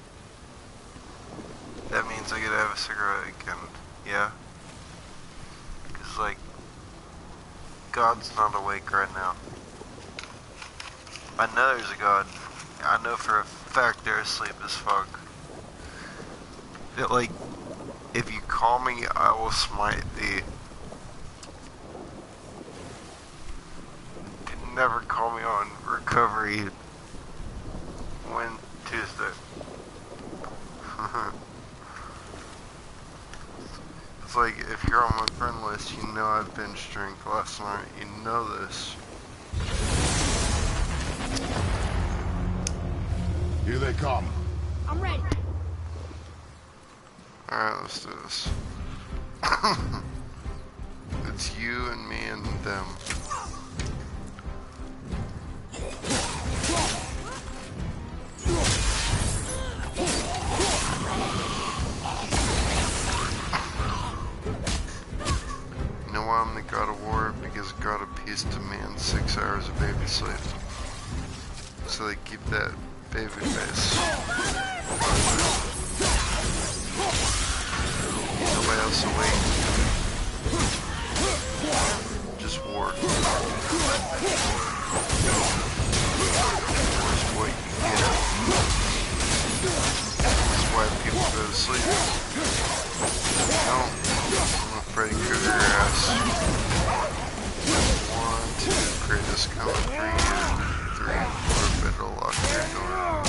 That means I could have a cigarette again. Yeah? Because, like, God's not awake right now. I know there's a God. I know for a fact they're asleep as fuck. That, like, if you call me, I will smite thee. Never call me on recovery when Tuesday. It's like, if you're on my friend list, you know I've binge drank last night. You know this. Here they come. I'm ready. Alright, let's do this. It's you and me and them. You know why I'm the god of war? Because God of peace demands 6 hours of baby sleep. So they keep that baby face. Nobody else awake. Just war. War's what you get. That's why people go to sleep. No, I'm afraid to go to your ass. 1, 2, Kratos coming for you. 3, 4, better lock your door.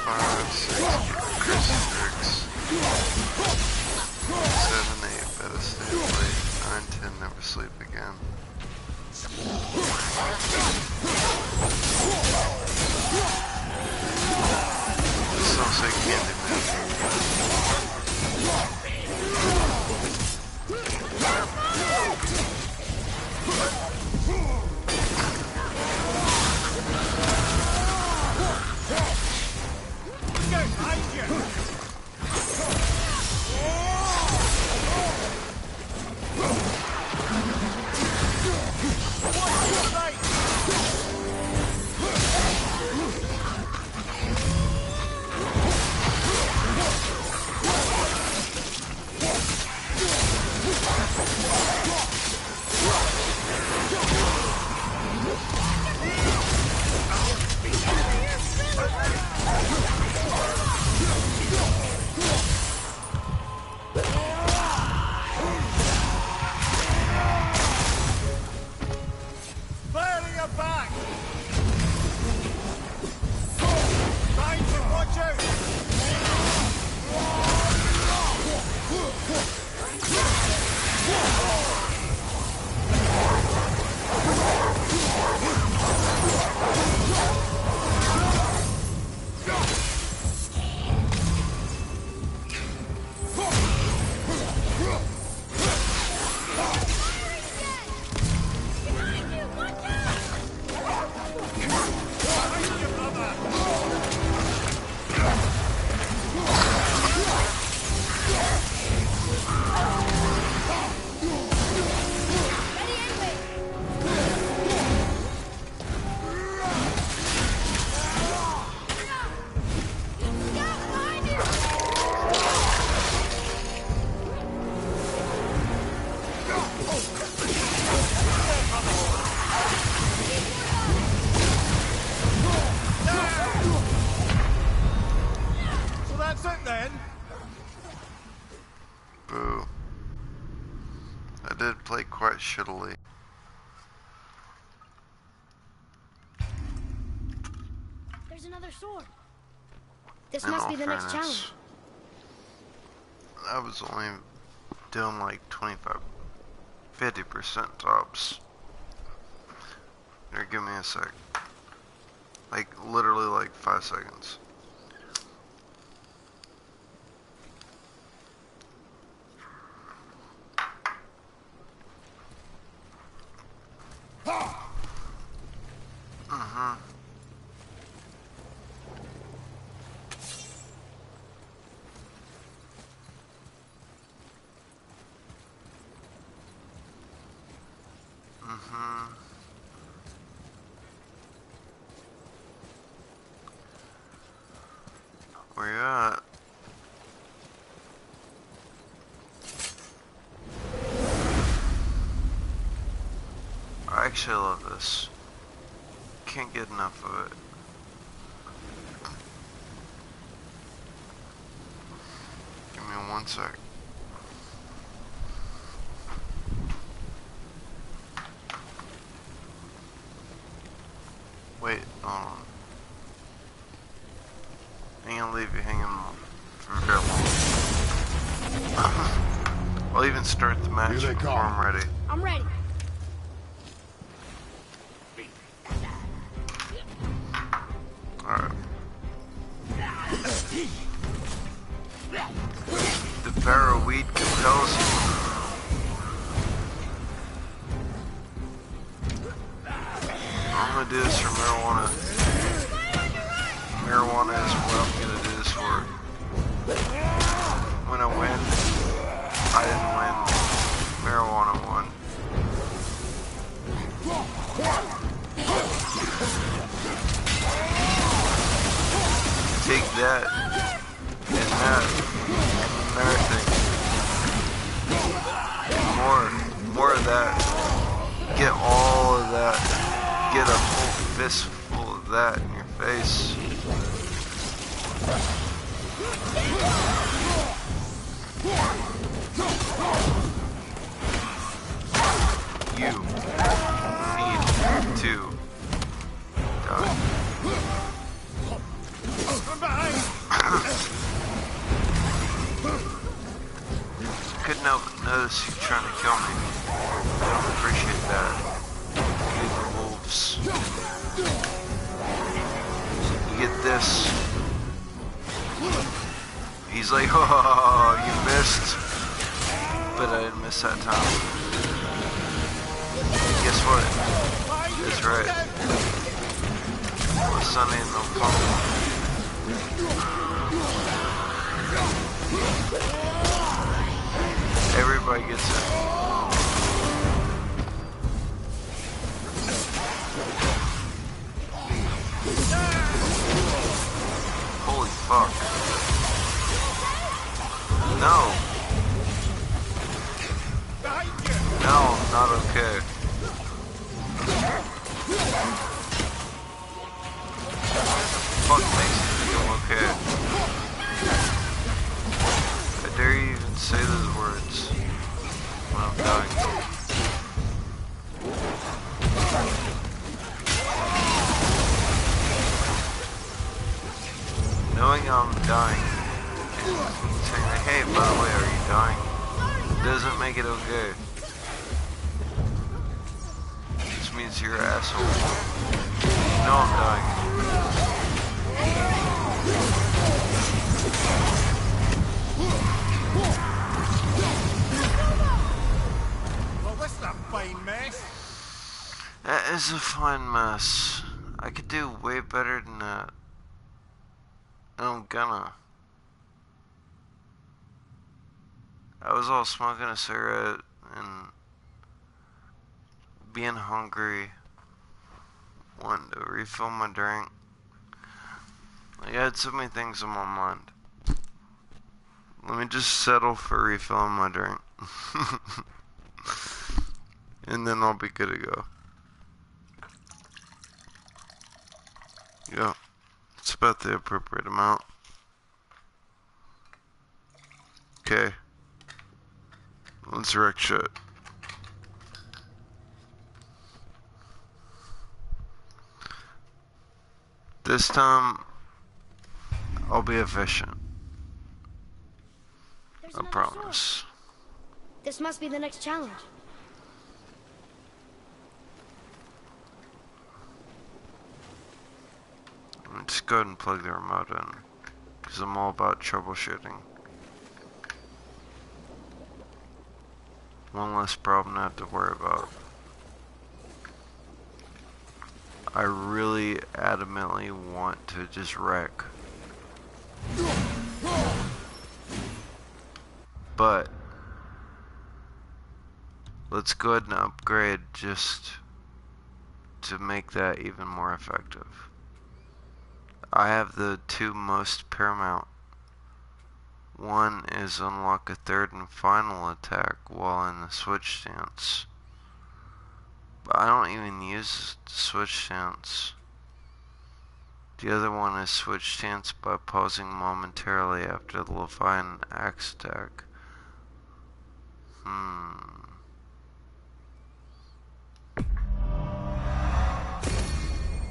5, 6, crucifix. 7, 8, better stay awake. 9, 10, never sleep again. This sounds like Candyman. Boo. I did play quite shittily. There's another sword. This In must all be the next fairness, challenge. I was only doing like 50% tops. Here, give me a sec. Like, literally like 5 seconds. Where you at? I actually love this. Can't get enough of it. Give me 1 sec. Wait, hold on. I ain't gonna leave you hanging for very long. I'll even start the match before I'm ready. I'm ready. Alright. The Pharaoh weed compels you. I'm gonna do this for marijuana. Marijuana is what I'm gonna do this for. When I win, I didn't win. Marijuana won. Take that and that and everything. More of that. Get all of that. Get a whole fistful of that in your face. You need to die. Couldn't help but notice you trying to kill me. I don't appreciate that. You wolves. You get this. He's like, oh, you missed. But I didn't miss that time. Guess what? That's right. The sun ain't no fun. Everybody gets it. Holy fuck. No. No, not okay. Fuck makes you feel okay. I dare you even say those words when I'm dying. Knowing I'm dying and saying like, hey, by the way, are you dying? Doesn't make it okay. It just means you're an asshole. You know I'm dying. Well, this is a fine mess. That is a fine mess. I could do way better than that. And I'm gonna. I was all smoking a cigarette and being hungry, wanting to refill my drink. Like, I had so many things on my mind. Let me just settle for refilling my drink. And then I'll be good to go. Yeah, it's about the appropriate amount. Okay. Let's wreck shit. This time, I'll be efficient. I promise. This must be the next challenge. Just go ahead and plug the remote in, because I'm all about troubleshooting. One less problem to have to worry about. I really adamantly want to just wreck. But let's go ahead and upgrade just to make that even more effective. I have the two most paramount. One is unlock a third and final attack while in the switch stance. But I don't even use the switch stance. The other one is switch stance by pausing momentarily after the Leviathan axe attack.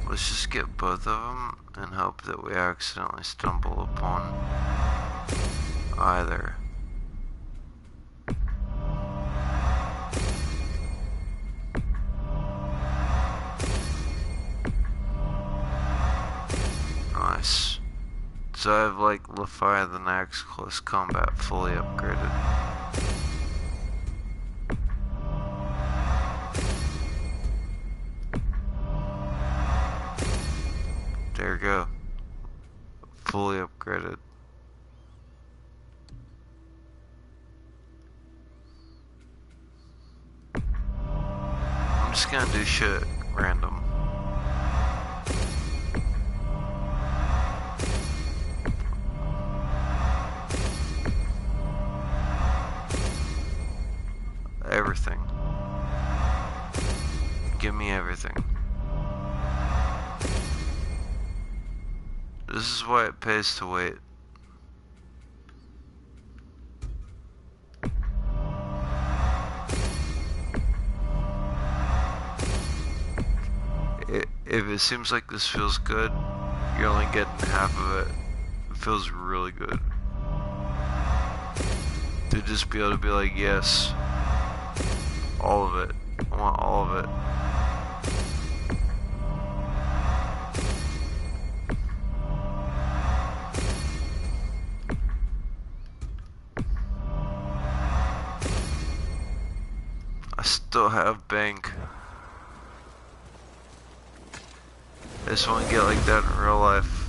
Let's just get both of them and hope that we accidentally stumble upon either. Nice. So I have like Leviathan axe close combat fully upgraded. There you go. Fully upgraded. I'm just gonna do shit random. Everything. Give me everything. This is why it pays to wait. If it seems like this feels good, you're only getting half of it. It feels really good. To just be able to be like, yes, all of it. I want all of it. I still have bank. I just want to get like that in real life.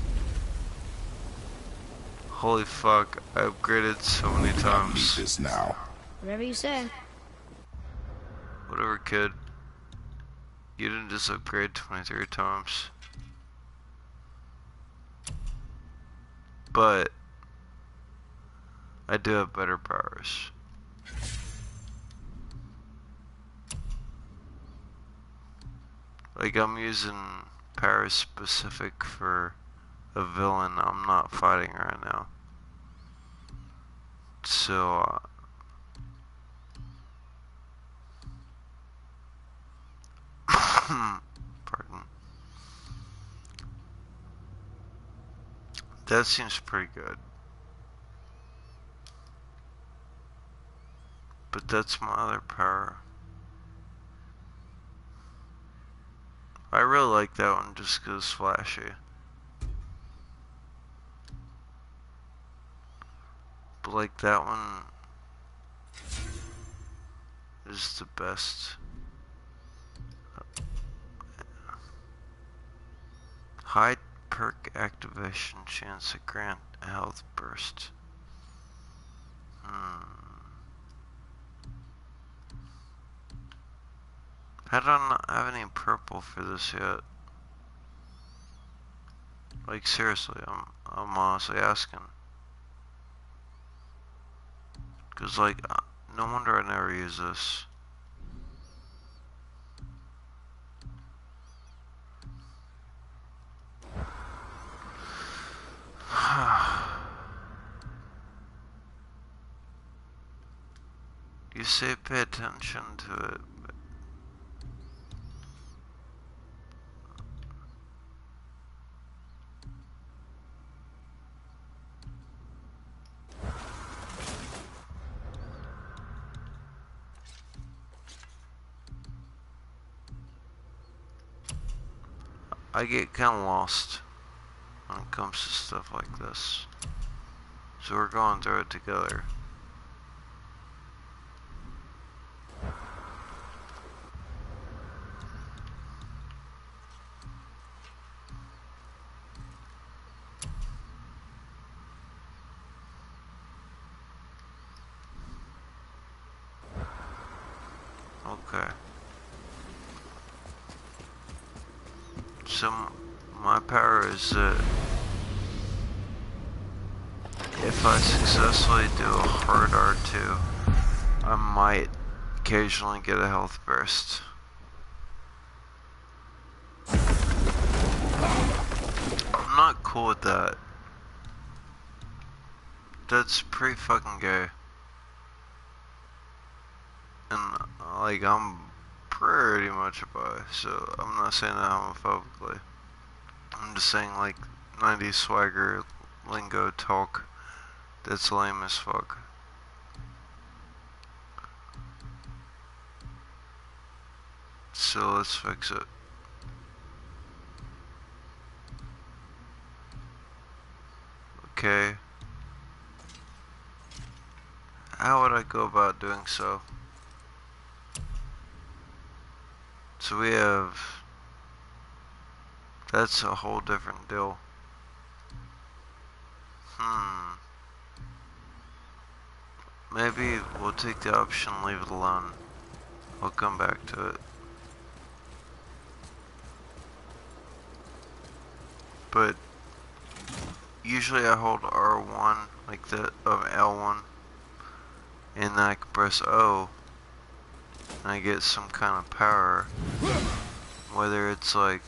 Holy fuck, I upgraded so many times. This now. Whatever you say. Whatever, kid. You didn't just upgrade 23 times. But I do have better powers. Like, I'm using powers specific for a villain I'm not fighting right now. So, pardon. That seems pretty good. But that's my other power. I really like that one just 'cause it's flashy. But like that one is the best. High perk activation chance to grant a health burst. I don't have any purple for this yet. Like seriously, I'm honestly asking. Cause like, no wonder I never use this. You say pay attention to it. I get kind of lost when it comes to stuff like this. So we're going through it together. Okay. So my power is that if I successfully do a hard R2, I might occasionally get a health burst. I'm not cool with that. That's pretty fucking gay. And like I'm pretty much a bi, so I'm not saying that homophobically. I'm just saying like 90s swagger, lingo, talk, that's lame as fuck. So let's fix it. Okay. How would I go about doing so? So we have... That's a whole different deal. Maybe we'll take the option, leave it alone. I'll come back to it. But usually I hold R1 like that, L1, and then I can press O, and I get some kind of power. Whether it's like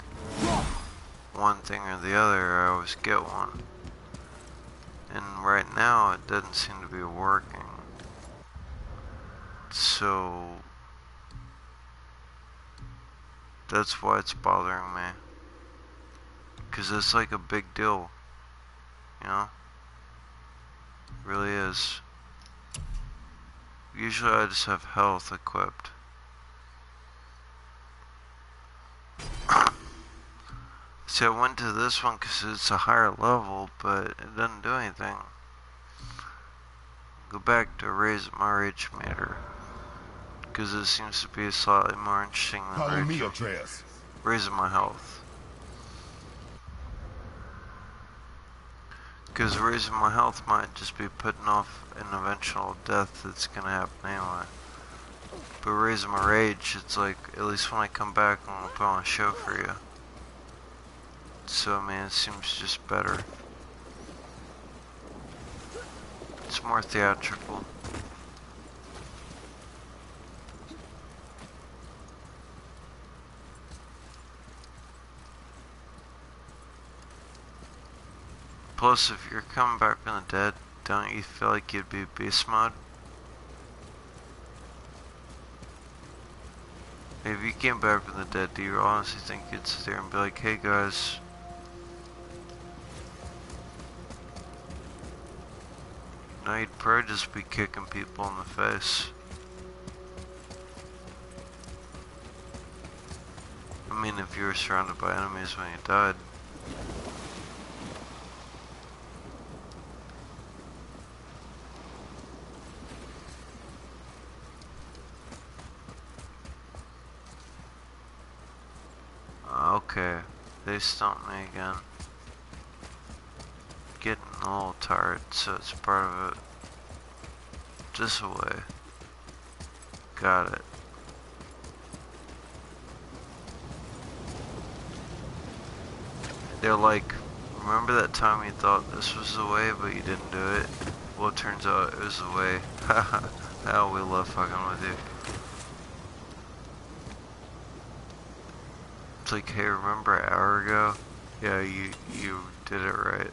one thing or the other, I always get one. And right now it doesn't seem to be working. So that's why it's bothering me. Cause it's like a big deal. You know? It really is. Usually I just have health equipped. See, I went to this one because it's a higher level, but it doesn't do anything. Go back to raise my rage meter. Because it seems to be slightly more interesting than Follow me, Atreus. Raising my health. Because raising my health might just be putting off an eventual death that's gonna happen anyway. But raising my rage, it's like, at least when I come back, I'm gonna put on a show for you. So, I mean, it seems just better. It's more theatrical. Plus, if you're coming back from the dead, don't you feel like you'd be beast mode? If you came back from the dead, do you honestly think you'd sit there and be like, hey guys, no, you'd probably just be kicking people in the face. I mean, if you were surrounded by enemies when you died. Okay, they stumped me again. Getting a little tired, so it's part of it. This way. Got it. They're like, remember that time you thought this was the way, but you didn't do it? Well, it turns out it was the way. Haha, hell, we love fucking with you. It's like, hey, remember an hour ago? Yeah, you did it right.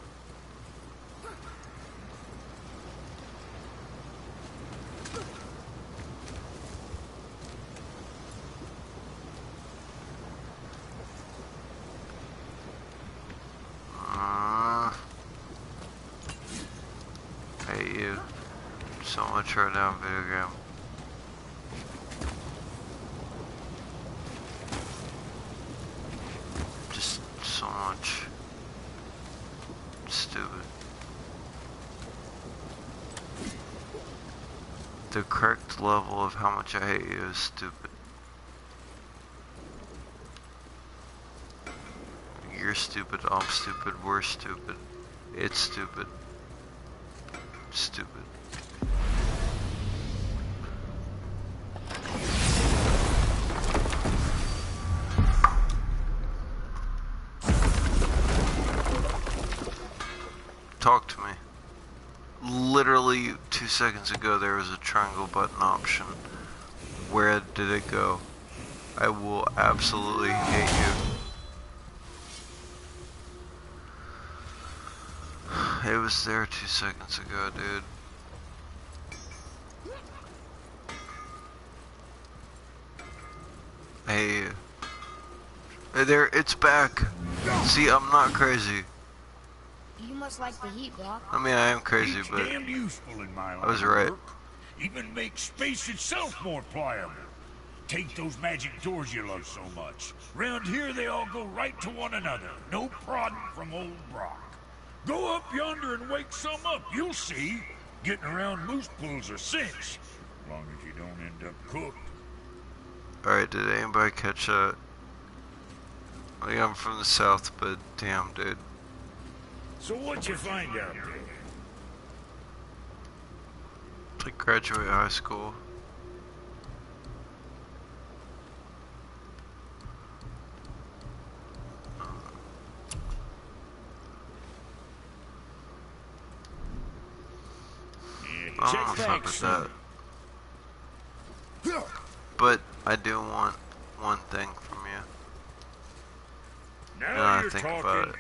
so much right now, video game. Just so much. Stupid. The correct level of how much I hate you is stupid. You're stupid, I'm stupid, we're stupid. It's stupid. Stupid. Talk to me. Literally 2 seconds ago there was a triangle button option. Where did it go? I will absolutely hate you. It was there 2 seconds ago, dude. Hey. Hey there, it's back. See, I'm not crazy. You must like the heat, Brock. I mean, I am crazy, It's but damn useful in my I was line of right. work. Even makes space itself more pliable. Take those magic doors you love so much. Round here, they all go right to one another. No prodding from old Brock. Go up yonder and wake some up. You'll see. Getting around moose pools are cinch. As long as you don't end up cooked. Alright, did anybody catch that? Like, I'm from the south, but damn, dude. So what'd you find out there? Like, graduate high school. I don't know if I with that. But I do want one thing from you. Now I think about it.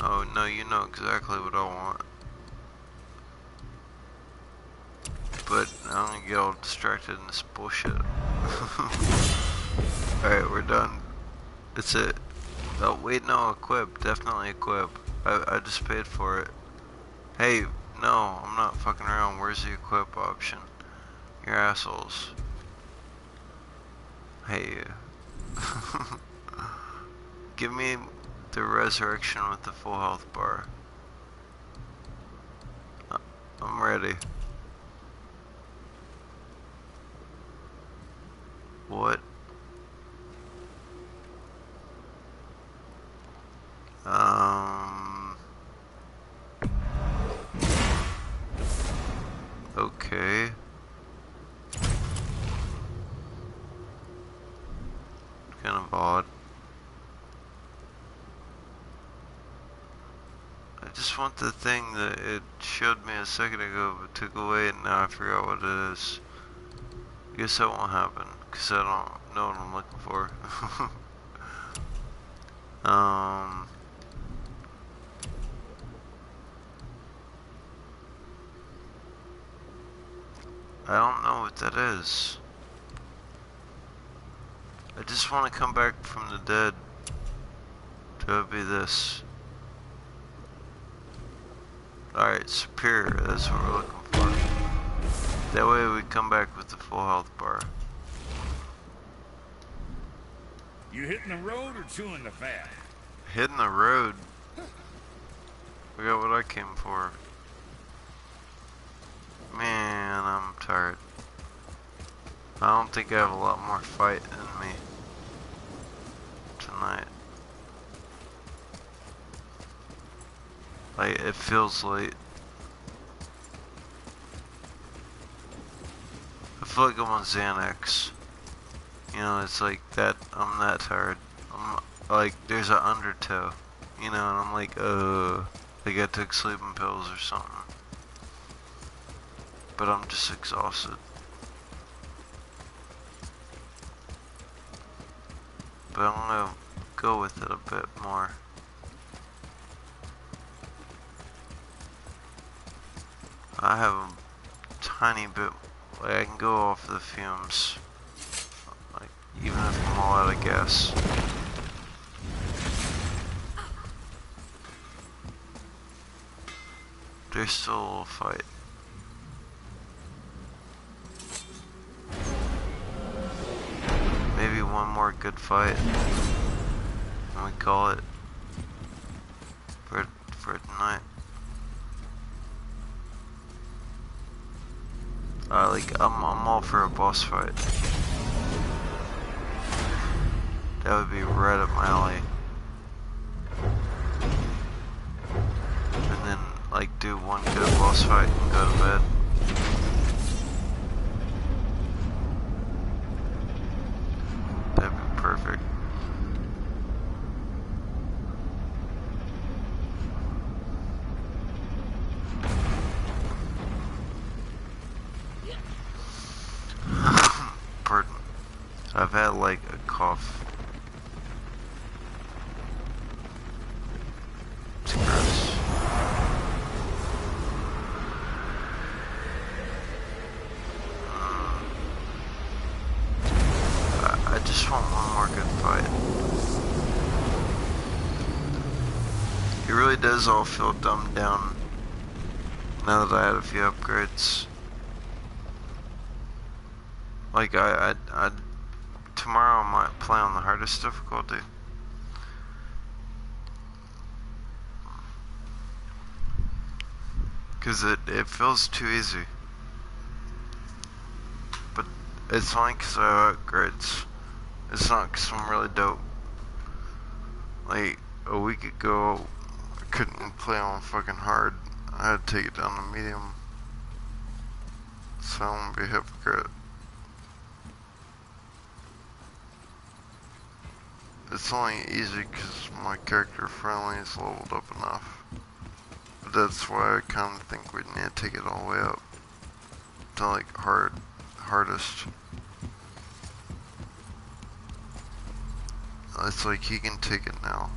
Oh no, you know exactly what I want. But I'm gonna get all distracted in this bullshit. Alright, we're done. That's it. Oh wait, no, equip. Definitely equip. I just paid for it. Hey, no, I'm not fucking around. Where's the equip option? You're assholes. Hey. Give me the resurrection with the full health bar. I'm ready. What? Okay. Kind of odd. I just want the thing that it showed me a second ago but took away, and now I forgot what it is. I guess that won't happen because I don't know what I'm looking for. I don't know what that is. I just want to come back from the dead. To be this. Alright, superior, that's what we're looking for. That way we come back with the full health bar. You hitting the road or chewing the fat? Hitting the road. I got what I came for. Man, I'm tired. I don't think I have a lot more fight in me tonight. Like, it feels late. I feel like I'm on Xanax. You know, it's like that, I'm that tired. I'm like, there's an undertow. You know, and I'm like I took sleeping pills or something. But I'm just exhausted. But I'm gonna go with it a bit more. I have a tiny bit, like I can go off the fumes. Like, even if I'm all out of gas. There's still a little fight. Maybe one more good fight, and we call it for tonight. I'm all for a boss fight. That would be right up my alley. And then, like, do one good boss fight and go to bed. That'd be perfect. Pardon. I've had like a cough. It's gross. I just want one more good fight. It really does all feel dumbed down now that I had a few upgrades. Like tomorrow I might play on the hardest difficulty. Cause it feels too easy. But it's only cause I have upgrades. It's not cause I'm really dope. Like a week ago I couldn't play on fucking hard. I had to take it down to medium. So I won't be a hypocrite. It's only easy because my character friendly is leveled up enough. But that's why I kind of think we need to take it all the way up to like hardest. It's like he can take it now.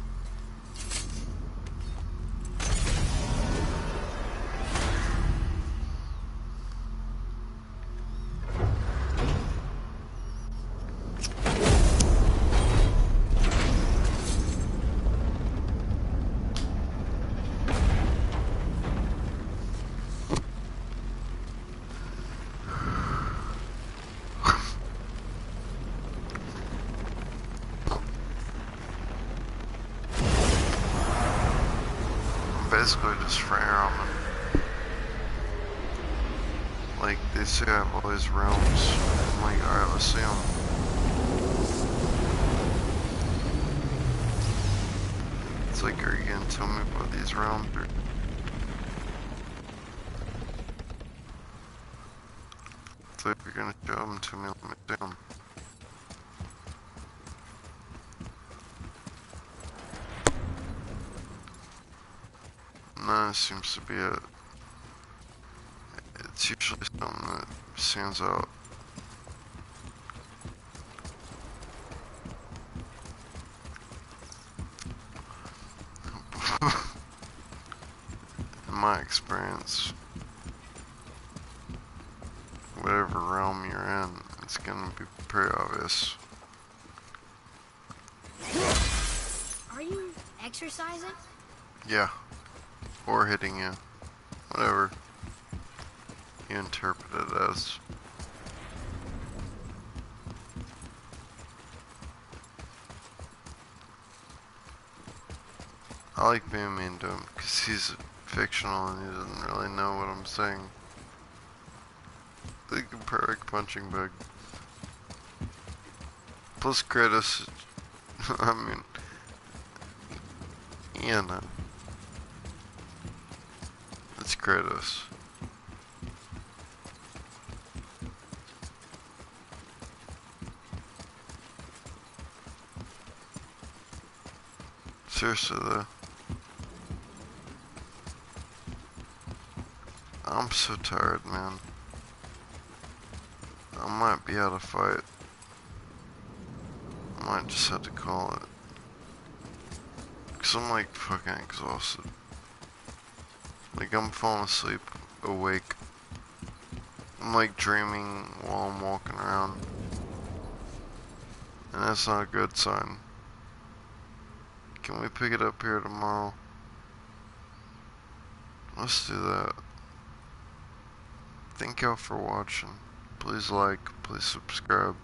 Basically just frame ramen. Like, they say I have all these realms. I'm like, alright, let's see them. It's like, are you gonna tell me about these realms? It's like, you're gonna show them to me, let me see them. That seems to be it. It's usually something that stands out. In my experience, whatever realm you're in, it's gonna be pretty obvious. Are you exercising? Yeah. Or hitting you. Whatever you interpret it as. I like being mean to him because he's fictional and he doesn't really know what I'm saying. Like a perfect punching bag. Plus Kratos, I mean, you know. It's Kratos. Seriously though. I'm so tired, man. I might be out of fight. I might just have to call it. Cause I'm like fucking exhausted. Like I'm falling asleep, awake. I'm like dreaming while I'm walking around. And that's not a good sign. Can we pick it up here tomorrow? Let's do that. Thank y'all for watching. Please like, please subscribe.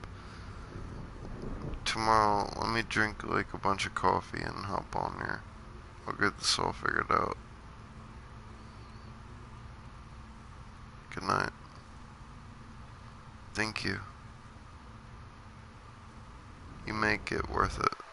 Tomorrow, let me drink like a bunch of coffee and hop on here. I'll get this all figured out. Good night. Thank you. You make it worth it.